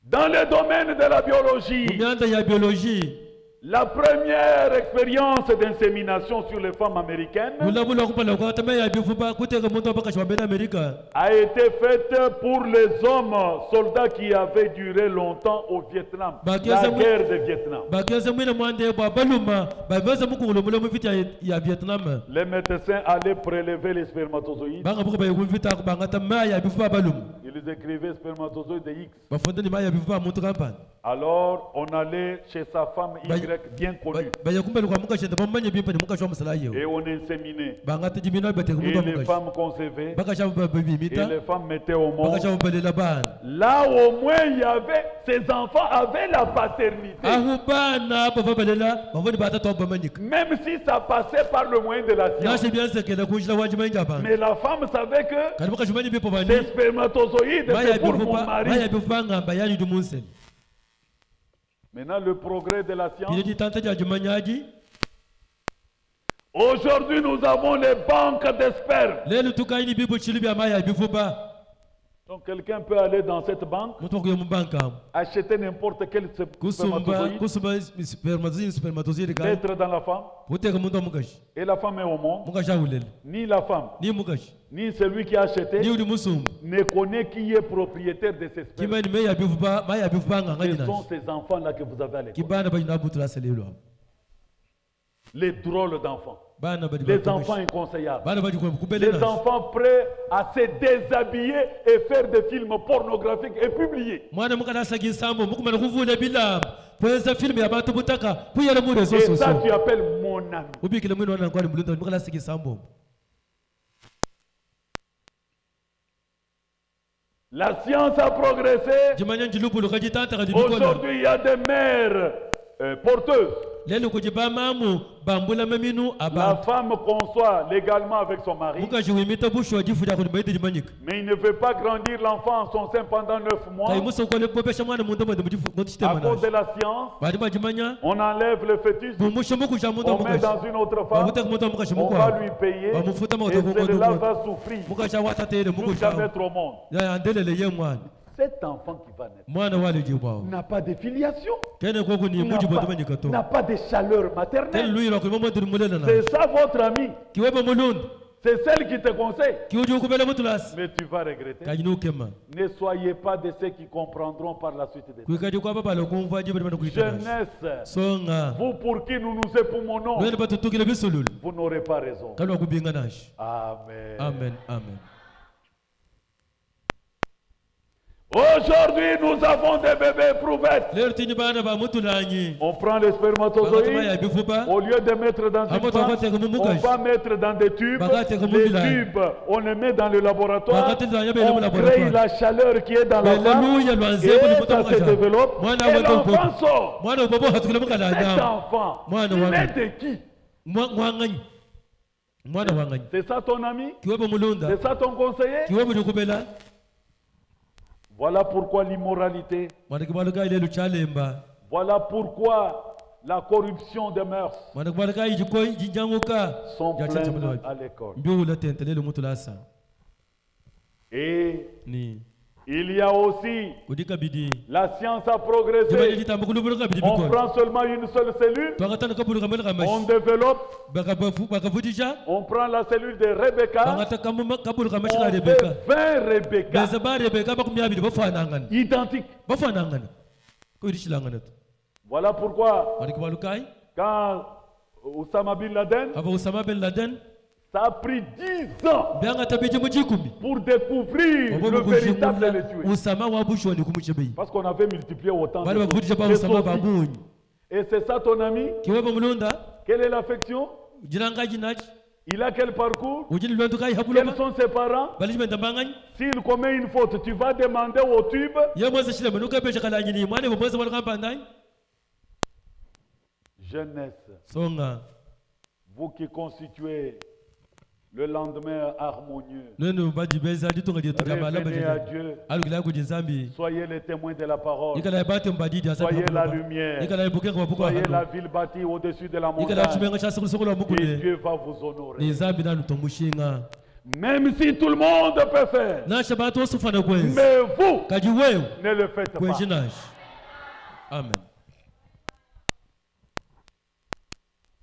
Dans le domaine de la biologie, myanda ya biologie la première expérience d'insémination sur les femmes américaines mulabula kupala kwa tama ya bifuba kuteka muntu abakashwa bena Amerika a été faite pour les hommes soldats qui avaient duré longtemps au Vietnam. La guerre de Vietnam. bakeza mwina mwande bwa baluma babaza mukulu mulo mu vita ya Vietnam Les médecins allaient prélever les spermatozoïdes. banga buko bayi vita banga tama ya bifuba baluma Ils écrivaient spermatozoïdes de X. bafonda ni maya bifuba muntu kampani Alors on allait chez sa femme Y bien connue baya kumbele kwa mukashenda bamanye bimpani mukashwa musalayo et on inséminait. banga tijimina bate Et kumuntu les mukash femmes concevaient bakashwa et babimita les femmes mettaient au monde. bakashwa balela bana Là au moins il y avait, ces enfants avaient la paternité. ahu bana bava balela bavoni batatu bamanyika Même si ça passait par le moyen de la science. nasi byanse kela kujila wajimanja bana Mais la femme savait que kali mukashumani bipo bani ces spermatozoïdes c'est pour mon mari. maya bifuba ngamba yani dumunsen Maintenant le progrès de la science. bileti tante ja jimanyaji Aujourd'hui nous avons les banques de sperme. lelo tukaini bipo chilibi maya bifuba Donc quelqu'un peut aller dans cette banque, mutu kuyo mubanka acheter n'importe quel kusumba spermatozoïde, spermatozoïde ka mettre dans la femme, uteka muntu mukashi et la femme est au monde. mukasha ulele Ni la femme, ni mukashi ni celui qui a acheté ni uli musumba ne connaît qui est propriétaire de ces spermes. kimani maya bifuba maya bifuba nganga Ce nyina sont ces enfants-là que vous avez à l'école. kibana bajina butula selelo Les drôles d'enfants. bana badi Les enfants inconseillables. bana badi ko kubele Les enfants prêts à se déshabiller et faire des films pornographiques et publier. mwana mukana sagi sambo mukumana kuvula bilamba pweza film ya bantu butaka kuyela mu rezo Et soso ça tu appelles mon ami. ubikile mwino wana kwani mulunda mukana sagi sambo La science a progressé. jimanya njilubulu kajitanta kadibikola Aujourd'hui, il y a des mères porteuses. lelo kujiba mamu bambula maminu La aba femme conçoit légalement avec son mari, mukashi wimita busho ajifuja ko mbaite jimanyika mais il ne veut pas grandir l'enfant en son sein pendant 9 mois. kai muso ko le bobesha mwana muntu mwe mujifu À mutitema cause de na la science, badi bajimanya on enlève le fœtus, bumusho mukusha muntu on met mukashi dans une autre femme, babuta ko muntu mukashi on mukwa va lui payer, bamufuta et mauto ko celui-là va souffrir mukasha watatele jusqu'à mukusha mettre au monde. ya andelele ye mwana Cet enfant qui va naître mwana wale jibwa n'a pas de filiation, kene ko kuni n'a mujibo pas, tumanyika to n'a pas de chaleur tel maternelle. lui la ko momo dur mulela na C'est ça votre ami, kiwebe mulund c'est celle qui te conseille. kiuju kubele mutulas Mais tu vas regretter. kajinu kema Ne soyez pas de ceux qui comprendront par la suite des temps. kuikaji kwa baba lokumva jibe bana kuitana Jeunesse, songa vous pour qui nous nous époumonnons, wena batutukile bisululu vous n'aurez pas raison. kalwa kubinga nashi Amen. amen amen Aujourd'hui, nous avons des bébés éprouvettes. lero tini bana ba mutulanyi On prend les bagatuma ya spermatozoïdes. bifuba Au lieu de mettre dans une Amoto femme, akote kumu on mukashi. va mettre dans des tubes. Bagate kumu Les bilai. tubes, on les met dans le laboratoire. Bagate dans le On laboratoire. crée la chaleur qui est dans la femme. Hallelujah, lwanze Et buli ça muto se mukasha. développe. Mwana Et wa l'enfant mtoto. sort. mwana bobo hatukile mukala Cet adamu enfant, Mwana il wa est de qui? mwanganyi mwana wanganyi C'est ça ton ami? kiwebe mulunda C'est ça ton conseiller? kiwebe likubela Voilà pourquoi l'immoralité, mwana kibaluka ile luchalemba voilà pourquoi la corruption des mœurs mwana kibaluka ijiko jinjanguka sont Jachacha pleines mwana à l'école. mbiula tentelele mutulasa Et ni il y a aussi, kudika bidi la science a jibali progressé. litambo kulubuluka bidi On bikona prend seulement une seule cellule, twakatana kabuluka mele on kamashi développe, bakavujisha on prend la cellule de Rebecca, bangata kabuluka mashi ka on rebeka fait 20 Rebecca beza ba rebeka bakumi abiri bafanangana identiques. bafanangana ko irishilangana tu Voilà pourquoi, mwana kibalukai quand Oussama Bin Laden, aba Usama bin Laden ça a pris 10 ans byangata bije mu jikumi pour découvrir le véritable le tuer. Usama wa bushoni kumuchebei Parce qu'on avait multiplié autant bali de bavujisha ba choses. Usama bamunyi Et c'est ça ton ami? kiwebe mulunda Quelle est l'affection? jinanga jinaji Il a quel parcours? ujini lwendu kai Quels habuloba sont ses parents? bali jimenda banganyi S'il commet une faute, tu vas demander au tube. ye mweze shile manuka besha kalanyini ni mwane mweze wala kampandai Jeunesse, songa vous qui constituez Le lendemain harmonieux. Neno badi beza ditonga dia tujamala Revenez à baje. Dieu. Alugila ko jinzambi. Soyez les témoins de la parole. Ikala bate mbadi dia Soyez la lumière. Ikala buke ko buko Soyez la hano. ville bâtie au-dessus de la Ikala montagne. chumenga cha sokolo sokolo Et mukule. Dieu va vous honorer. Nizambi na lutomushinga. Même si tout le monde peut faire. Na shabato sufana kwenzi. Mais vous, Kaji wewe ne le faites pas. kwenjinash. Amen.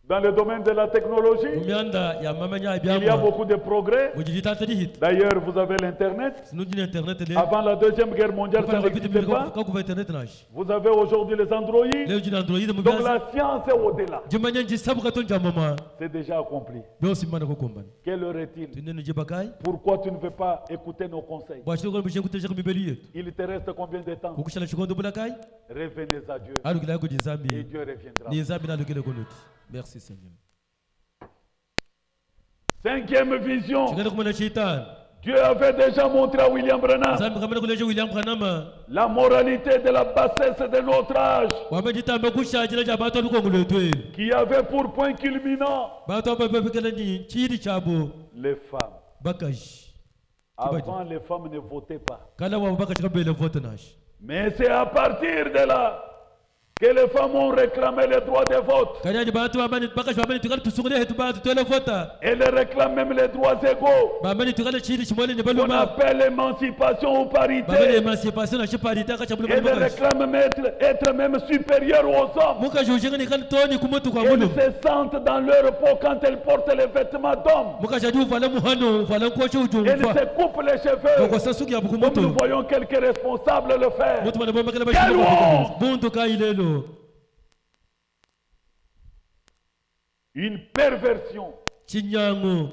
Dans le domaine de la technologie, Mumianda ya mamanya il y a biamwa. beaucoup de progrès. Mujidita tadi hit. D'ailleurs, vous avez l'Internet. Sinudi internet le. Avant la Deuxième Guerre mondiale, ça n'existait pas. Kwa kuva internet nash. Vous avez aujourd'hui les Android. Leo jina Android Donc mubianza. la science est au-delà. Jumanya njisabu katonja mama. C'est déjà accompli. Beo simana ko kombana. Quelle heure est-il? Tunene jebakai. Pourquoi tu ne veux pas écouter nos conseils? Bwashiro ko bishengu teje ko bibeli yetu. Il te reste combien de temps? Kukushala chikondo bulakai. Revenez à Dieu Alugila ko et jinzambi. Dieu reviendra. Nizambi na lugile konuti. Merci Seigneur. Cinquième vision. Chikana kumana shaitan. Dieu avait déjà montré à William Branham Zambi kamana kuleje William Branham. la moralité de la bassesse de notre âge Wamejita mbekushaji ja bato luko nguletwe. qui avait pour point culminant Bato ababekela ni chiri chabo. les femmes. Bakash. Avant, les femmes ne votaient pas. Kala wa bakash kabele vote nash. Mais c'est à partir de là que les femmes ont réclamé le droit de vote. Kanya bato abani bakash abani tukala tusungule hetu bato tole vota. Elles réclament même les droits égaux. Babani tukala chiri chimole ne On baluma. appelle émancipation ou Babani parité. emancipation na chiparita kacha buluma Elles bakash. réclament être même supérieures aux hommes. Muka jujinga ni kan toni kumotu kwa Elles mulu. se sentent dans leur peau quand elles portent les vêtements d'hommes. Muka jadi uvala muhano, uvala nkocho Elles ujumva. se coupent les cheveux. Kwa sasuki ya Comme nous bukumoto. voyons quelques responsables le faire. Mutu manabomba kala Quelle bashi. honte! Buntu kailelo. Une perversion Chinyango.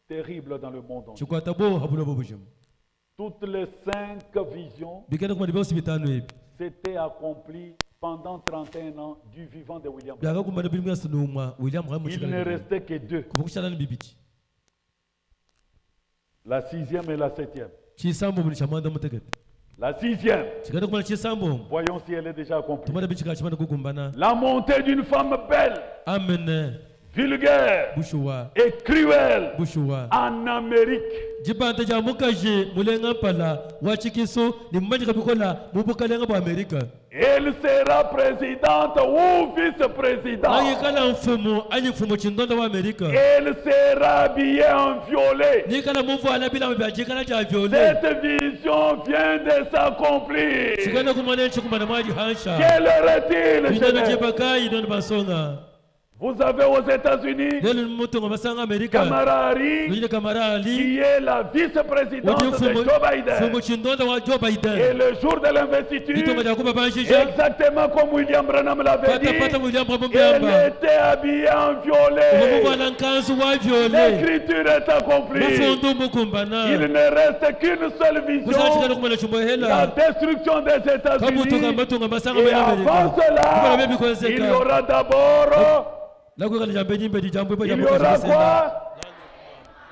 terrible dans le monde entier. Chikwata bo habulo bobujum. Toutes les 5 visions Bikana kuma dibosi bitano ebi. s'étaient accomplies pendant 31 ans du vivant de William. Biaga kuma na bilmu yasunuma William Branham Il ne restait que 2, kuvukushala ni bibiti. la 6e et la 7e. Chisambo mu chamanda mutegete. La 6e, Chikana kuma chisambo. voyons si elle est déjà accomplie. Tumana bichika chimana kukumbana. La montée d'une femme belle, Amen. vulgaire Bushuwa. et cruelle Bushuwa. en Amérique. Jibanta ja mukaje mulenga pala wachikiso ni mmanje kabikola mubukalenga ba America. Elle sera présidente ou Ayi vice-présidente. kala mfumo anyi mfumo chindonda wa America. Elle sera habillée en violet. Ni kala mvu ala bila mbaje kala ja viole. Cette vision vient de s'accomplir. Sikana kumane chikumana maji hansha. Quelle heure est-il, Bidana Genève? jebakai don basonga. Vous avez aux États-Unis Lelo mutongo masanga America. Kamala Harris, Nuyile Kamala Ali. qui est la vice-présidente de Joe Biden. Fumo chindonda wa Joe Et Biden. le jour de l'investiture, Nitonga ja kuba banjisha. exactement comme William Branham l'avait dit, Pata William Branham elle bamba. était habillée en Mumu violet. wana nkanzu wa viole. L'écriture est accomplie. Mufondo mukumbana. Il ne reste qu'une seule Kusachikana vision, kumana chumbo la hela. destruction des Kabutunga États-Unis. matunga masanga Et ba avant America. cela, Baby kozeka. il y aura d'abord, La kwa jambe nyimbe di jambo pa il y jambo aura kozeka. quoi?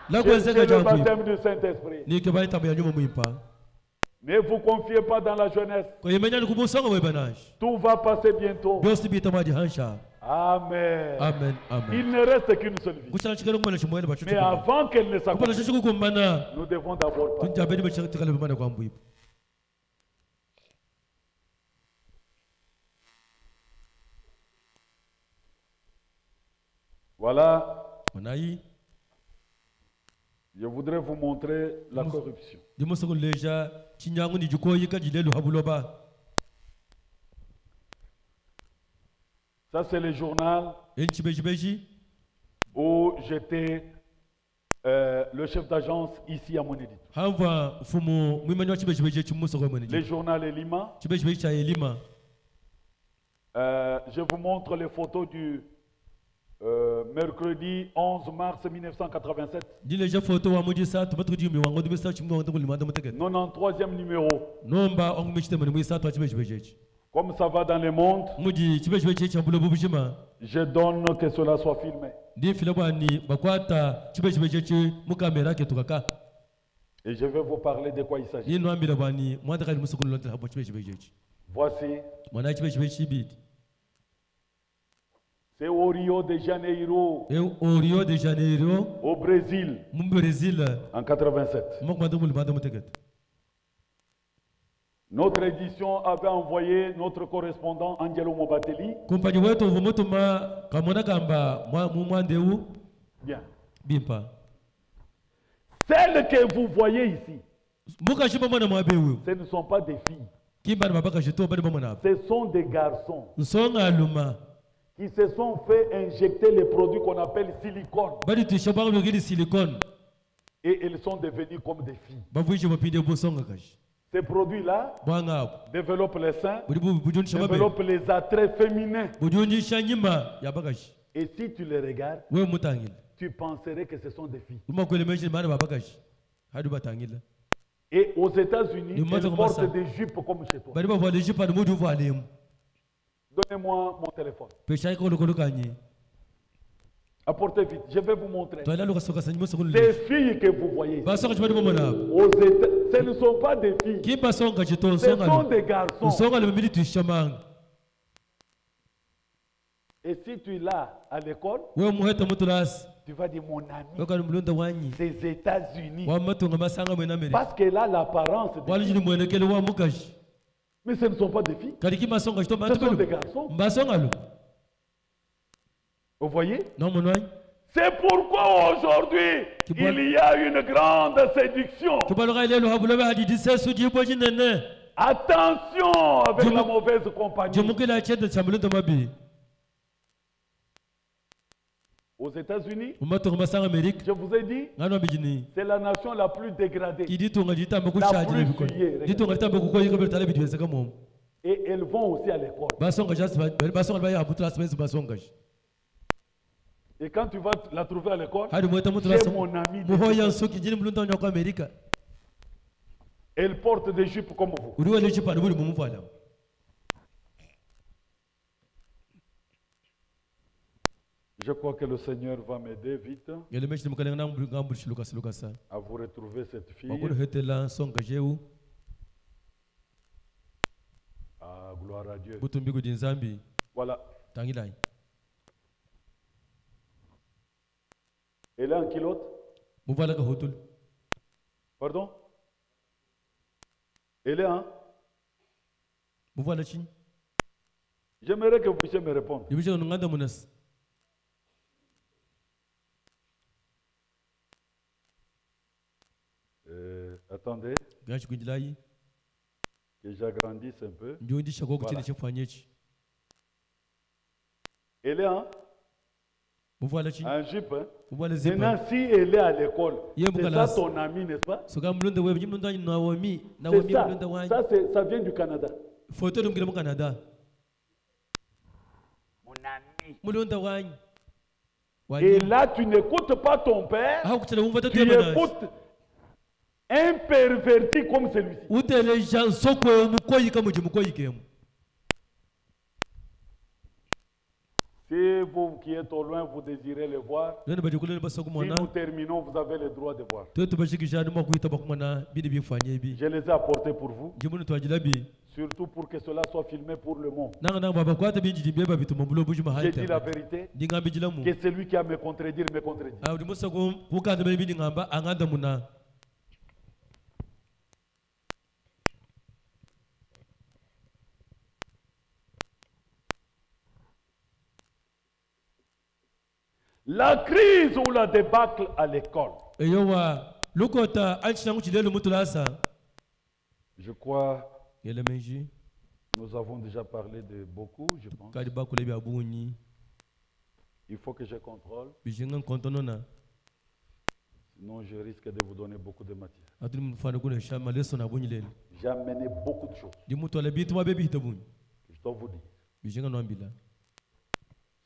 La C'est kozeka le jambo. baptême du Saint-Esprit. Ni ke ba itambo ya nyuma muimpa. Ne vous confiez pas dans la jeunesse. Ko yemenya ni kubusanga we banaj. Tout va passer bientôt. Biosi bi tamadi hansha. Amen. Amen. Amen. Il ne reste qu'une seule vie. Kusala chikalo kumana chumbo hela Mais bachutu. avant qu'elle ne Kupana s'accomplisse, shishu kumbana. nous devons d'abord passer. Tunja beni bachaka tikale bana kwa mbuipo. Voilà, Onai. je voudrais vous montrer la corruption. Dimosoko leja chinyangu ni jukoyi ka jilelu habuloba. Ça, c'est le journal Enchi beji. où j'étais le chef d'agence ici à Monedit. Hava fumo mwimani wa chibeji chimusoko mwene. Le journal Elima. Chibeji cha elima. Je vous montre les photos du mercredi 11 mars 1987. Dile ja foto wa muji sa to batu jimi wango dube sa chimno wango limanda muteke. 93e numéro. Nomba ongo michite mani mwisa to chibeji. Comme ça va dans le monde, Muji chibeji chambulo bubujima. je donne que cela soit filmé. Ndi filabani bakwata chibeji mukamera ke tukaka. Et je vais vous parler de quoi il s'agit. Ni nwambira bani mwanda kali musukulu lonte habo chibeji. Voici, Mwana chibeji bid. C'est au Rio de Janeiro, e o Rio de Janeiro au Brésil, mu Brésil en 87. mo ko mu libanda muteget Notre édition avait envoyé notre correspondant Angelo Mobateli. kumpanyi wetu vumutuma kamona kamba mu mwandeu Bien. bimpa Celles que vous voyez ici, muka shiba mwana mwabewu ce ne sont pas des filles, kimba na babaka shito bani bomona ce sont des garçons nsonga luma qui se sont fait injecter les produits qu'on appelle silicone. bali tushaba ngili silicone Et ils sont devenus comme des filles. bavuije mapinde busonga kashi Ces produits-là bwanga développent les seins, bujun shaba be développent les attraits féminins. bujun shanyima ya bakashi Et si tu les regardes, we mutangila tu penserais que ce sont des filles. uma kwele meshi mara babakashi hadu batangila Et aux États-Unis, Du monde ils comme ça. portent des jupes comme chez toi. bali bavale jipa ni mudu valemu Donnez-moi mon téléphone. pesha ko lokolo kanyi Apportez vite, je vais vous montrer. twala lokasoka sanyimo sokolo Ces filles que vous voyez ici, basonga chibali bomona aux États, ce ne sont pas des filles, kimba songa chito ce sont songa des garçons. nsonga le mili tushamanga Et si tu es là à l'école, we muheta mutulasi tu vas dire mon ami, wakani mulonda wanyi ces États-Unis. wa matunga masanga mwena Amerika Parce qu'elle a l'apparence de wali jini mwenekele wa mukashi mais ce ne sont pas des filles, kali kimba songa chito ce sont des mantupelu garçons. mbasonga lo Vous voyez? no mwanyi C'est pourquoi aujourd'hui, Tu vois- il y a une grande séduction. kibaloga lelo habulabe hadidi sesu jibo jinene Attention avec Je la me- mauvaise compagnie. jomukila chede chamulonda mabi Aux États-Unis, umatunga masanga Amerika je vous ai dit, ngano bijini c'est la nation la plus dégradée. iditunga jitambe La kushajira plus bikoni fuyée, ditunga jitambe kukoyi kabel tala bidwese kamomo Et elles vont aussi à l'école. basonga just basonga baya abutulasi bese basonga Et quand tu vas la trouver à l'école, hadi mweta c'est mutulasi mon ami. muhoya nsoki jini mulonda nyako Amerika Elle porte des jupes comme vous. uriwa lechipa buli mumuvala Je crois que le Seigneur va m'aider vite ngele meshi mukale ngambul shiluka siluka sa à vous retrouver cette fille. bakulu hetela songa jeu Ah, gloire à Dieu. butumbi kudinzambi Voilà. tangilai Elle est en kilote. muvala ka hotul Pardon? Elle est en. muvala chin J'aimerais que vous puissiez me répondre. dibije nganda munas Attendez, gashi kunjilai que j'agrandisse un peu. njondi shako Voilà. kuchine chifanyechi Elle est en, muvala chin en jupe. Hein? muvala zipa Maintenant, si elle est à l'école, Yem c'est ça Kalas. ton ami, n'est-ce pas? soka mulonda we bijim mulonda Naomi C'est Naomi ça. mulonda wanyi Ça vient du Canada. photo lumgile mu Canada Mon ami. mulonda wanyi Et wanyi là, tu n'écoutes pas ton père, ah kuchela mumvata tu temana écoutes un perverti comme celui-ci. utele jan sokwe mukoyi kamuji mukoyi kemu Si vous qui êtes au loin, vous désirez le voir, nene bajikulele si basokumana nous terminons, vous avez le droit de voir. to tubashikisha numa kuita bakumana bidi bifanye bi Je les ai apportés pour vous, jimunu twajila bi surtout pour que cela soit filmé pour le monde. nanga nanga baba kwata binji jimbe bituma bulo bujuma J'ai dit la haita vérité, ndinga bijila mu que celui qui a me contredire me contredit. ah udi musa ko kukanda bali bidi ngamba anganda muna La crise ou la débâcle à l'école. eyowa lukota anchina nguchilelo mutulasa Je crois yele menji nous avons déjà parlé de beaucoup, je pense. kadi bakule bya bunyi Il faut que je contrôle, bijinga kontonona sinon je risque de vous donner beaucoup de matière. atuli mfano kuna shama leso na bunyi lelo J'ai amené beaucoup de choses, di mutwala bitu mabebi hitabunyi je dois vous dire. bijinga nwambila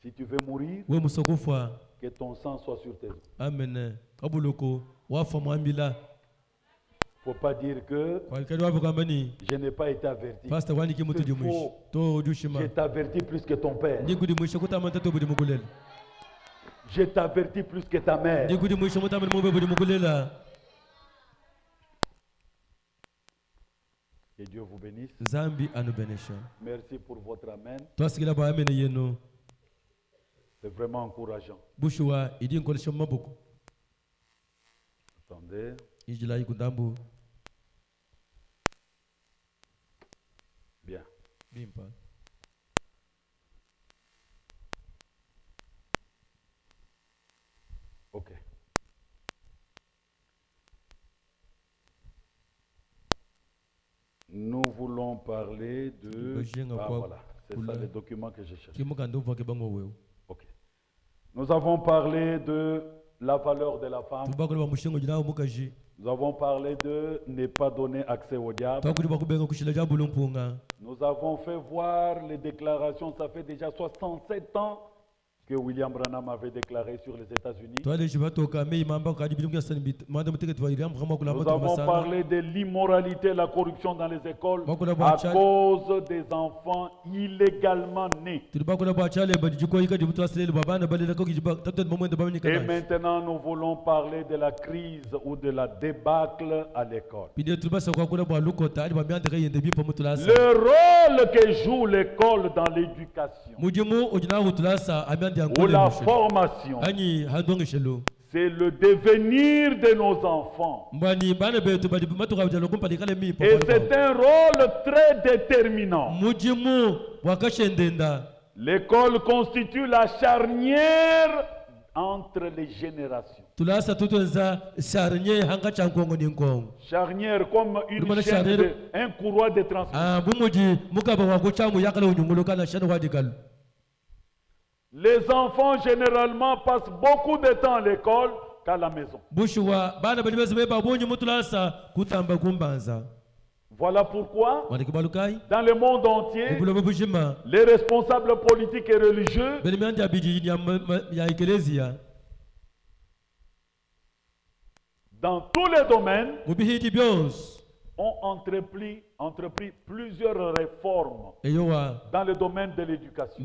Si tu veux mourir, we musokufa que ton sang soit sur tes os. amen kabuloko wafa mwambila Il ne faut pas dire que kwa kadi wapo kamba ni je n'ai pas été averti. pastor wani kimutu C'est jumuishi faux. to jushima Je t'avertis plus que ton père. ndigudi mwisho kutamanta to budi mukulela Je t'avertis plus que ta mère. ndigudi mwisho mutamani mube budi mukulela Que Dieu vous bénisse. zambi anubenesha Merci pour votre amen. twasigila ba amene yenu C'est vraiment encourageant. Bushwa idi nkolesha maboko. Attendez. Ijila ikundambu. Bien. Bimpa. Ok. Nous voulons parler de... Ah, voilà, c'est ça le document que je cherche. Ok. Nous avons parlé de la valeur de la femme. Nous avons parlé de ne pas donner accès au diable. Nous avons fait voir les déclarations, ça fait déjà 67 ans que William Branham avait déclaré sur les États-Unis. Nous avons parlé de l'immoralité et la corruption dans les écoles à cause des enfants illégalement nés. Et maintenant, nous voulons parler de la crise ou de la débâcle à l'école. Le rôle que joue l'école dans l'éducation ou la formation, c'est le devenir de nos enfants. Et c'est un rôle très déterminant. L'école constitue la charnière entre les générations. Charnière comme une chaîne, un courroie de transmission. Les enfants généralement passent beaucoup de temps à l'école qu'à la maison. Voilà pourquoi, dans le monde entier, les responsables politiques et religieux dans tous les domaines ont entrepris plusieurs réformes dans le domaine de l'éducation.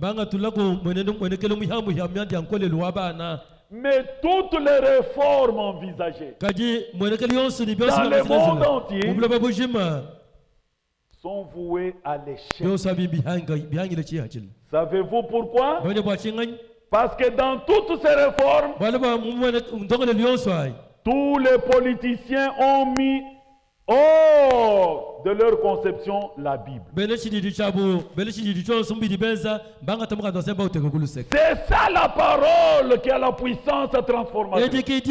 Mais toutes les réformes envisagées dans le monde entier sont vouées à l'échec. Savez-vous pourquoi? Parce que dans toutes ces réformes, tous les politiciens ont mis hors de leur conception la Bible. C'est ça la parole qui a la puissance transformatrice. Quel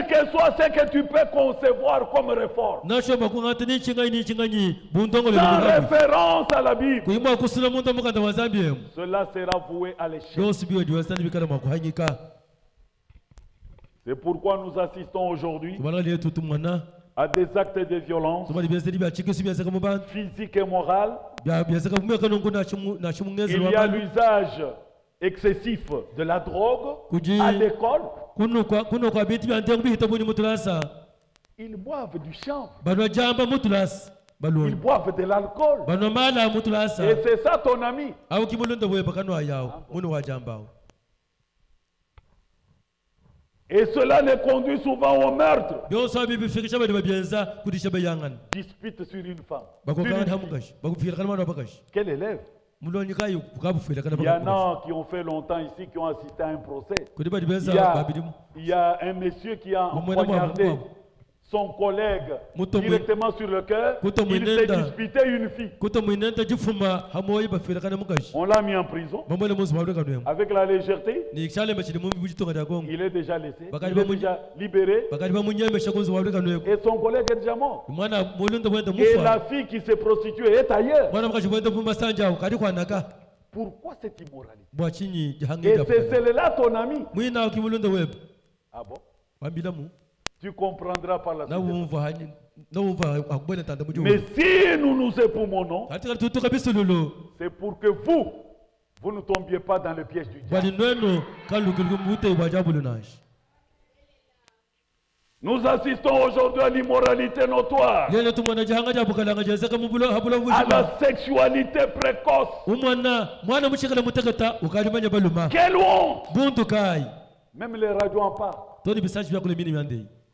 que soit ce que tu peux concevoir comme réforme, sans référence à la Bible, cela sera voué à l'échec. C'est pourquoi nous assistons aujourd'hui à des actes de violence physique et morale. Il y a l'usage excessif de la drogue à l'école. Ils boivent du chanvre. Ils boivent de l'alcool. Et c'est ça ton ami. Et cela les conduit souvent au meurtre. Dispute sur une femme. Quel élève? Il y en a qui ont fait longtemps ici, qui ont assisté à un procès. Il y a un monsieur qui a poignardé son collègue directement sur le cœur. Il s'est disputé une fille. On l'a mis en prison. Avec la légèreté, il est déjà laissé. Il est déjà libéré. Et son collègue est déjà mort. Et la fille qui s'est prostituée est ailleurs. Pourquoi cette immoralité? Et c'est celle-là ton ami. Ah bon? Tu comprendras par la suite. Mais si nous nous époumonnons, c'est pour que vous ne tombiez pas dans le piège du diable. Nous assistons aujourd'hui à l'immoralité notoire, à la sexualité précoce. Quelle honte! Même les radios en parlent.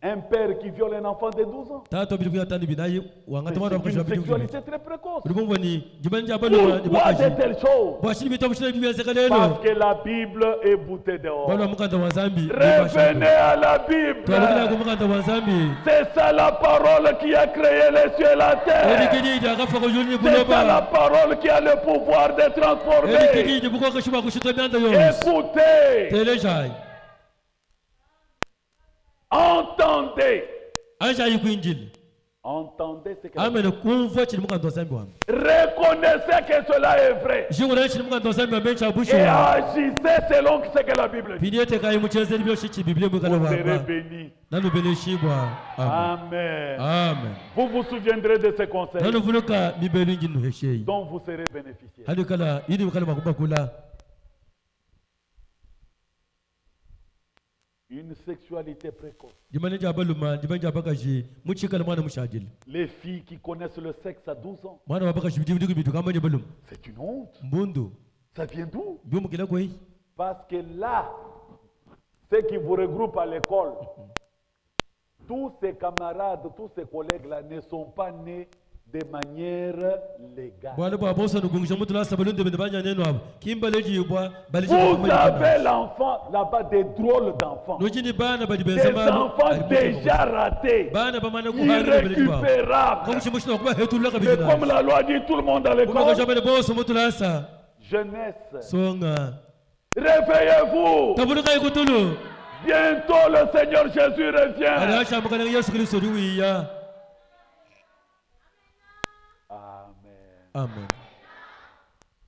Un père qui viole un enfant de 12 ans. tato bidu ya tani binayi wanga tamara C'est bakasha une bidu sexualité très précoce. bidu ngwani jibanja balo Pourquoi de telles choses? bwashini bitabu shina bibi yasekalelo Parce que la Bible est boutée dehors. balo mukanda wa zambi Revenez à la Bible. twalukila ku mukanda wa zambi C'est ça la parole qui a créé les cieux et la terre. elikidi akafa ko juli C'est ça la buloba parole qui a le pouvoir de transformer. elikidi buko kashuba kushuta myanda yose Écoutez, telejai entendez. anja yikwinjili Entendez ce que amene kumva chili mukanda wa zambi wami reconnaissez que cela est vrai jingula chili mukanda wa zambi amencha et busho agissez selon ce que la Bible dit. piniete kai muchezeli byo shichi biblia mukala Vous serez wa bénis. nanu beleshibwa amen Amen. amen Vous vous souviendrez de ces conseils nanu vuluka mibelu njinu heshei dont vous serez bénéficiaires. hadi kala ini mukala makubakula Une sexualité précoce. jimane jabaluma jimane jabakaji muchikala mwana mushajili Les filles qui connaissent le sexe à 12 ans, mwana wabakaji bidibidiku bitu kama balum c'est une honte. mbundu Ça vient d'où? biomukila kwei Parce que là, ceux qui vous regroupent à l'école, tous ces camarades, tous ces collègues-là ne sont pas nés de manière légale. bwana bwa bosa nugungisha mutu la sabalunde bende banya neno abo kimbaleji bwa baleji Vous avez l'enfant là-bas, des drôles d'enfants. nojini bana badi Des benza enfants déjà ratés, bana bamana kuhari beleji bwa irrécupérables. comme chimushina kuba hetulaka Mais comme bidina la loi dit tout le monde à kuma l'école, jamele bosa mutu la sa jeunesse, songa réveillez-vous. tabuluka ikutulu Bientôt le Seigneur Jésus revient. arasha mukana Yesu Kristo riwiya Amen. amen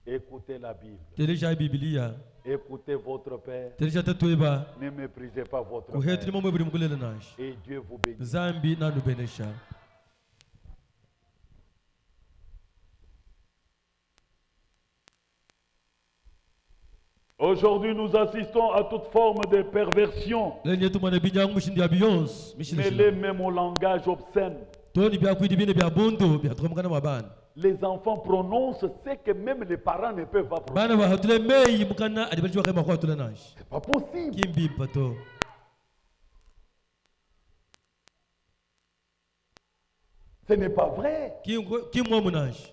Écoutez la Bible. telesha biblia Écoutez votre Père. telesha tatweba Ne méprisez pas votre kuhetri Père. mamwe buli mukulela nashi Et Dieu vous bénit. zambi nanu benesha Aujourd'hui, nous assistons à toute forme de perversion, leni yetu mwana binyangu mishindi ya biyonse mêlée même au langage obscène. toni byakwidi bine bya bundu byatwamukana mwa bana Les enfants prononcent ce que même les parents ne peuvent pas prononcer. bana bahatule meyi mukana adibalichi wakaima kwa tula nashi C'est pas possible. kimbi mpato Ce n'est pas vrai. kimwa munashi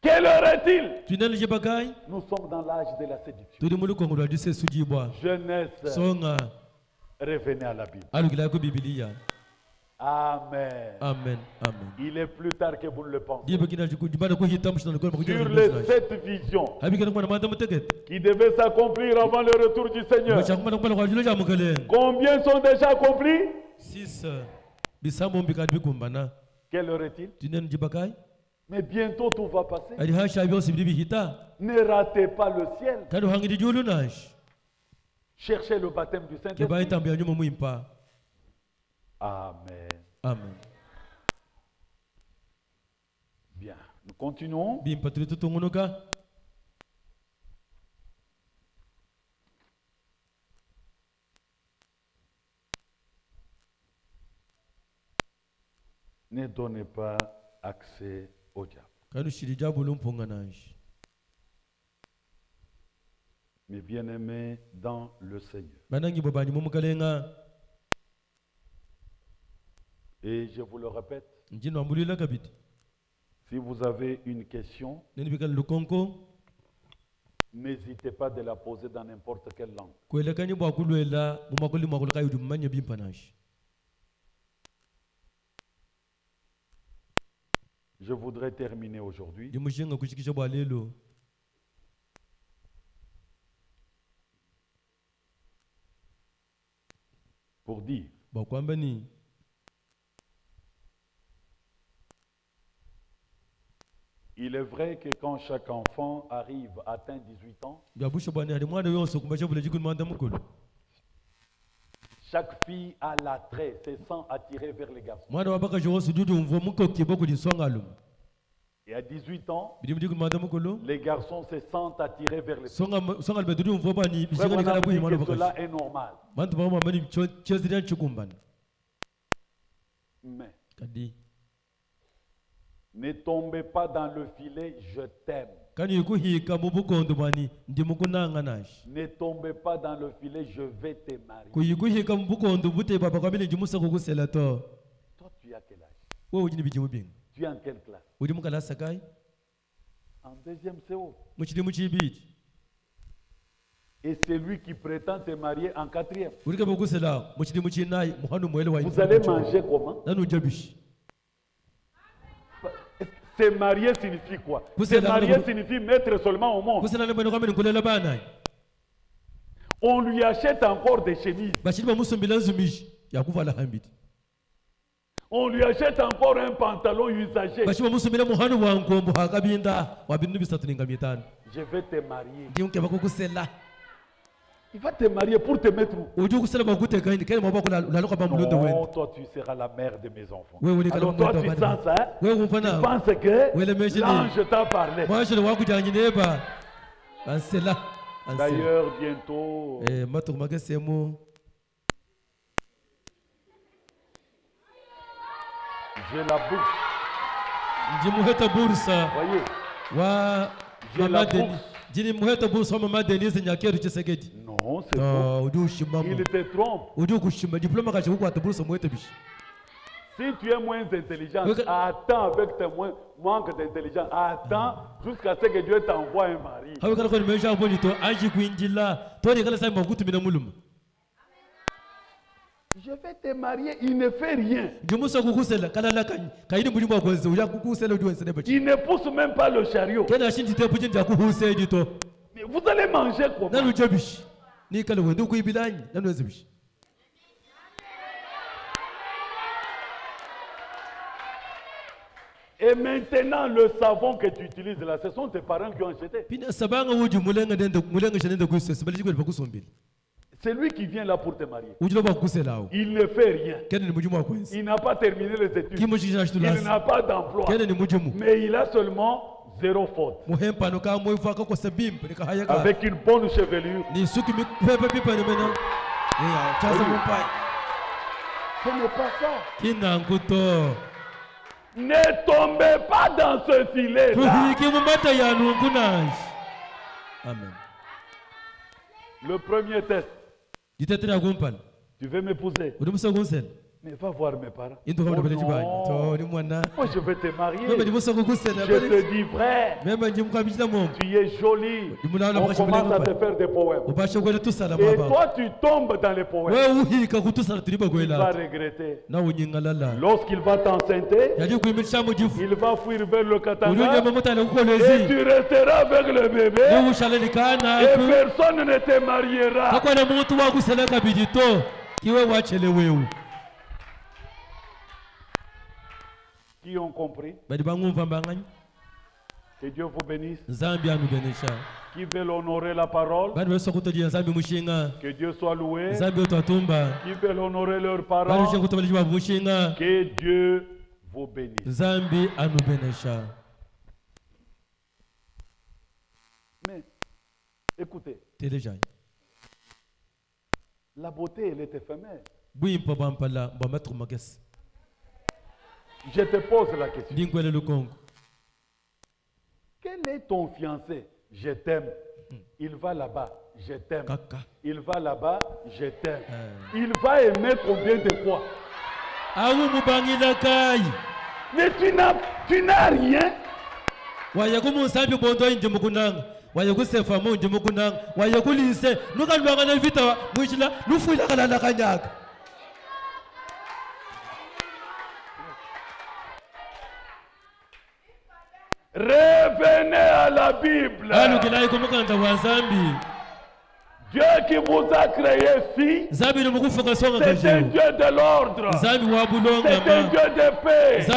Quelle heure est-il? tunalije bakai Nous sommes dans l'âge de la séduction. tuli mulu kongolwa dise sujibwa Jeunesse, songa revenez à la Bible. alukila ko biblia Amen. amen amen Il est plus tard que vous ne le pensez. dibe kina jibana ko hitam shina ko Sur les 7 visions habikana kwa manda muteket qui devaient s'accomplir avant le retour du Seigneur, bacha kuma kwa kwa jilo jamukale combien sont déjà accomplis? 6 bisambo mbikadi bikumbana Quelle heure est-il? tunen jibakai Mais bientôt tout va passer. ali hasha byose biri bihita Ne ratez pas le ciel. kado hangidi julu nashi Cherchez le baptême du ke Saint-Esprit. bayitambe ya nyuma muimpa Amen. amen Bien. Nous continuons. bimpa tuli tutungunuka Ne donnez pas accès au diable. kanu shiri jabulu mpunga nashi Mes bien-aimés dans le Seigneur. banangi bobanyi mumukalenga Et je vous le répète, njino ambulila kabiti si vous avez une question, neni bikala lukonko n'hésitez pas de la poser dans n'importe quelle langue. kwelekani bwakulwela mumakoli makulu kayudi mumanya bimpa nashi Je voudrais terminer aujourd'hui ndimushinga kushikisha bwa lelo pour dire bakwamba ni il est vrai que quand chaque enfant arrive, atteint 18 ans, byabusha bwani ali mwana yonse kumbasha bula jikuni manda mukulu chaque fille a l'attrait, se sent attirée vers les garçons. mwana wabakaji wonse dudu mvo mukoki bokulisonga alum Et à 18 ans, bidi mujikuni manda mukulu les garçons se sentent attirés vers les filles. songa albe dudu mvo bani Frère bishinga nikala Branham kuyi dit mwana que bakaji cela est normal. bantu bama mani chezira chikumbana Mais kadi Ne tombez pas dans le filet, je t'aime. kani kuhika mu bukondo bwani ndi mukunanga nashi Ne tombez pas dans le filet, je vais te marier. kuhika mu bukondo bute baba kwabile jimusa kukusela to. Toi, tu as quel âge? Wewe ujini bijimu binga. Tu es en quelle classe? Udi mukalasa kai? En deuxième CO. Muchidi muchibiti. Et c'est lui qui prétend se marier en quatrième. Udi kaba kusela muchidi muchinai muhanu mwele wa. Vous allez manger comment? Nanu jabishi. Se marier signifie quoi? Se marier signifie mettre seulement au monde. On lui achète encore des chemises. On lui achète encore un pantalon usagé. Je vais te marier. Il va te marier pour te mettre où? Non, toi tu seras la mère de mes enfants. Alors toi tu sens ça, hein? Tu penses que l'ange t'a parlé. D'ailleurs, bientôt, j'ai la bourse. Voyez, j'ai la bourse. Non, c'est faux. Il te trompe. Si tu es moins intelligent, attends avec tes manque d'intelligence. Attends jusqu'à ce que Dieu t'envoie un mari. Je vais te marier, il ne fait rien. Il ne pousse même pas le chariot. Mais vous allez manger comment? Et maintenant, le savon que tu utilises là, ce sont tes parents qui ont acheté. C'est lui qui vient là pour te marier. Il ne fait rien. Il n'a pas terminé les études. Il n'a pas d'emploi. Mais il a seulement 0 faute. Avec une bonne chevelure. Ce n'est pas ça. Ne tombez pas dans ce filet-là. Amen. Le premier test. Tu veux m'épouser? Mais va voir mes parents. Oh non. Moi je vais te marier. Je te dis vrai. Tu es jolie. On commence à te faire des poèmes. Et toi tu tombes dans les poèmes. Il va regretter. Lorsqu'il va t'enceinter, il va fuir vers le katana. Et tu resteras avec le bébé. Et personne ne te mariera. Qui ont compris? Que Dieu vous bénisse. Qui veulent honorer la parole? Que Dieu soit loué. Qui veulent honorer leurs parents? Que Dieu vous bénisse. Mais écoutez, la beauté elle est éphémère. Je te pose la question. Quel est ton fiancé? Je t'aime. Il va là-bas. Je t'aime. Il va là-bas. Je t'aime. Il va aimer combien de fois? Mais tu n'as rien. Revenez à la Bible. Dieu qui vous a créé fille, c'est un Dieu de l'ordre, c'est un Dieu de paix. Il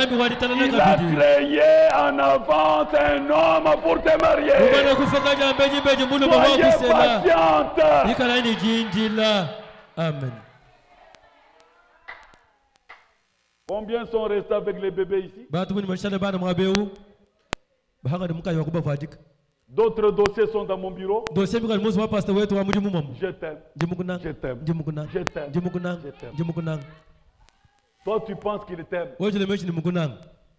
a créé en avance un homme pour te marier. Soyez patiente. Amen. Combien sont restés avec les bébés ici? D'autres dossiers sont dans mon bureau. Je t'aime. Je t'aime. Je t'aime. Toi, tu penses qu'il t'aime.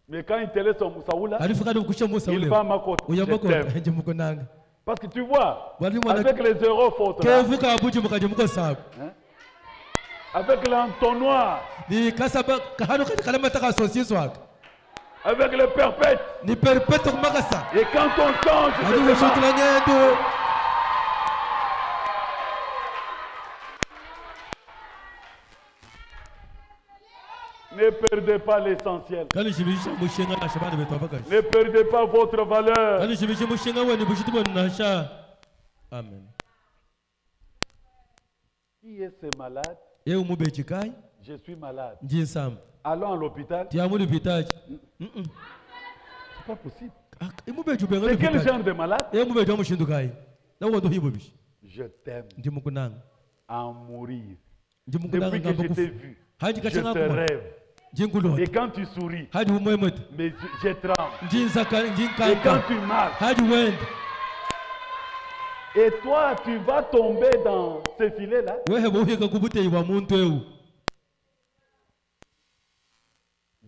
Mais quand il te laisse au Moussaoula, alifika kusha Musa il ule va à ma côte. Je uyambako t'aime. nje muko nanga Parce que tu vois, Wali mwana- avec les zéros fautes, là, kevuka abuji mukaje muko sabu hein, avec l'entonnoir, ni kasaba kahano kati kalama taka sosiswa avec le perpète, ni perpeto kumakasa et quand on change, adi washutula ngendo ne perdez pas l'essentiel. kani shibisha mushinga na shabana beto abakashi Ne perdez pas votre valeur. kani shibisha mushinga wani bushitu bonna sha amen Qui est ce malade? yeu mubechi kai Je suis malade. jinsam Allons à l'hôpital. tiamuli pitaji C'est pas possible. imubechi benga C'est quel pitaji genre de malade? yeu mubechi mushindu kai na wondo hibo bishi Je t'aime ndi mukunanga à mourir. ndi mukunanga Depuis que ngamba je t'ai kufu vu, haji je kachanga te kuma rêve. jingulo Et quand tu souris, haji umwemwet mais je tremble. jinsaka Et quand jinkanka tu marches, haji wend et toi, tu vas tomber dans ce filet-là. wehe bohika kubuteyi wa muntu eu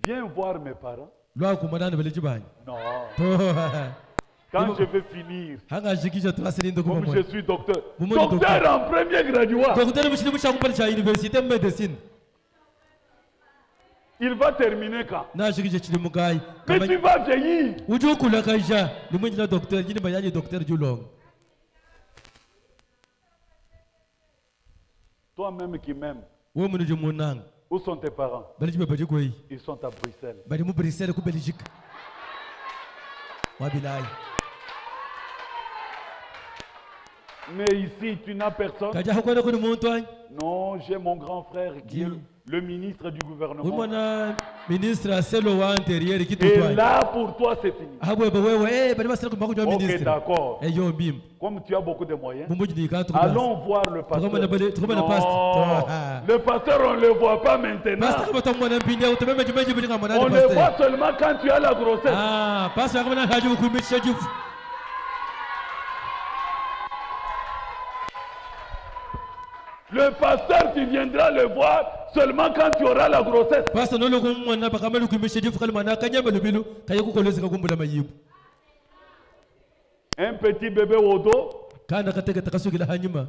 Viens voir mes parents. lwakumanana beleji banyi Non. to Quand je vais finir, hangashikisha turasirindo comme kuma je suis docteur. Vous me dites Docteur en premier graduat. dokuteri mushini mushakumpala cha université medicine Il va terminer quand? nashikisha chili mukai Mais tu vas vieillir. ujukula kaisha limwenjila dokuteri jini bayani dokuteri julong Toi-même qui m'aimes, we munu jumunanga où sont tes parents? beleji bebeji kwei Ils sont à Bruxelles. bali mu Bruxelles ku Belgique wabilai Mais ici, tu n'as personne. kaja hakwenda kuni muntu anyi Non, j'ai mon grand frère qui est Dieu. le ministre du gouvernement. umwana ministre aselo wa interieur Et kitutwani là, pour toi, c'est fini. habweba wewe bali basela kumba kujwa Ok, ministre d'accord. eyo mbim Comme tu as beaucoup de moyens, mumbuji ni ka allons voir le pasteur. Tukomana Non, pasteur. le pasteur, on ne le voit pas maintenant. pastor kama tomwana mpinde utememe jimeji bili kama nani On le voit pastor seulement quand tu as la grossesse. ah pastor kama nani haji kuimisha jifu Le pasteur, tu viendras le voir seulement quand tu auras la grossesse. pastor nolo kumwana pakama kuimisha jifu kalima na kanyamba lubilo kaye kukolezeka kumbula mayibu Un petit bébé au dos kana kateka takasukila hanyuma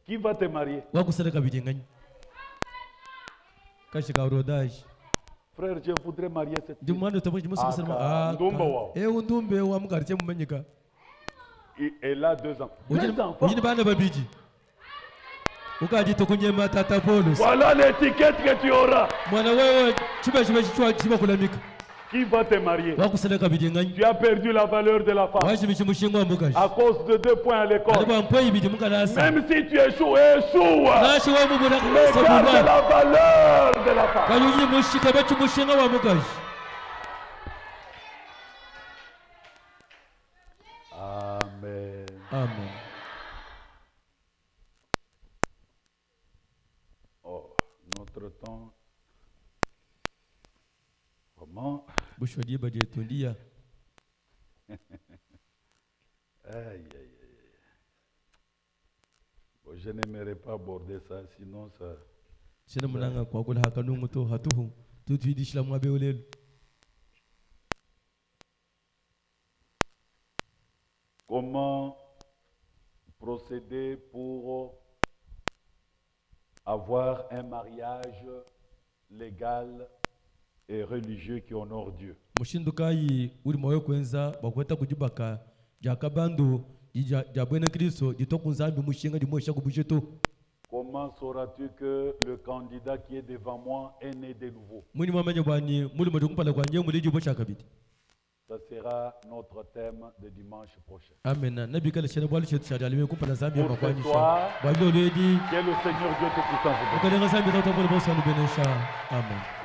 qui va te marier. wakusereka bijinganya kashika urodaji Frère, je voudrais marier cette ndi fille. mwana utamuji Ah, musikisema ndumba wao. undumbe wa mukartie mumanyika Elle a 2 ans. 2 enfants. ujini bana babiji ukajito kunyema tata Paulus Voilà l'étiquette que tu auras. mwana wewe chiba kulamika Qui va te marier. wakuseleka bijinganya Tu as perdu la valeur de la femme washimisha mushinga wa mukashi à cause de 2 points à l'école. aliba mpoyi biji mukanasa Même si tu échoues, échoue. nashi wa mubuna Regarde kusabuba la valeur de la femme. kayuyi mushika bachi mushinga wa mukashi Amen. amen Oh, notre temps. Comment? bushwadi baje tundia Aïe, aïe, aïe. Bon, je n'aimerais pas aborder ça, sinon ça. shina munanga kwa kula hakanungu to hatuhu tutwidishila mwabe ulelu Comment procéder pour avoir un mariage légal et religieux qui honore Dieu? mushindu kayi uri moyo kwenza bakweta kujibaka jakabando jabwene kristo jitokunzambi mushinga dimosha kubusheto Comment sauras-tu que le candidat qui est devant moi est né de nouveau? muni mamanya bwani muri mojo kumpala kwanje muri jibosha kabiti Ça sera notre thème de dimanche prochain. amen nabi kala shene bwalu shetu shadalime kumpala zambi Pour makwani ce soir, bwalo ledi que le Seigneur Dieu Tout-Puissant vous bénisse. ukalenga zambi tawta bolo bosa ni benesha amen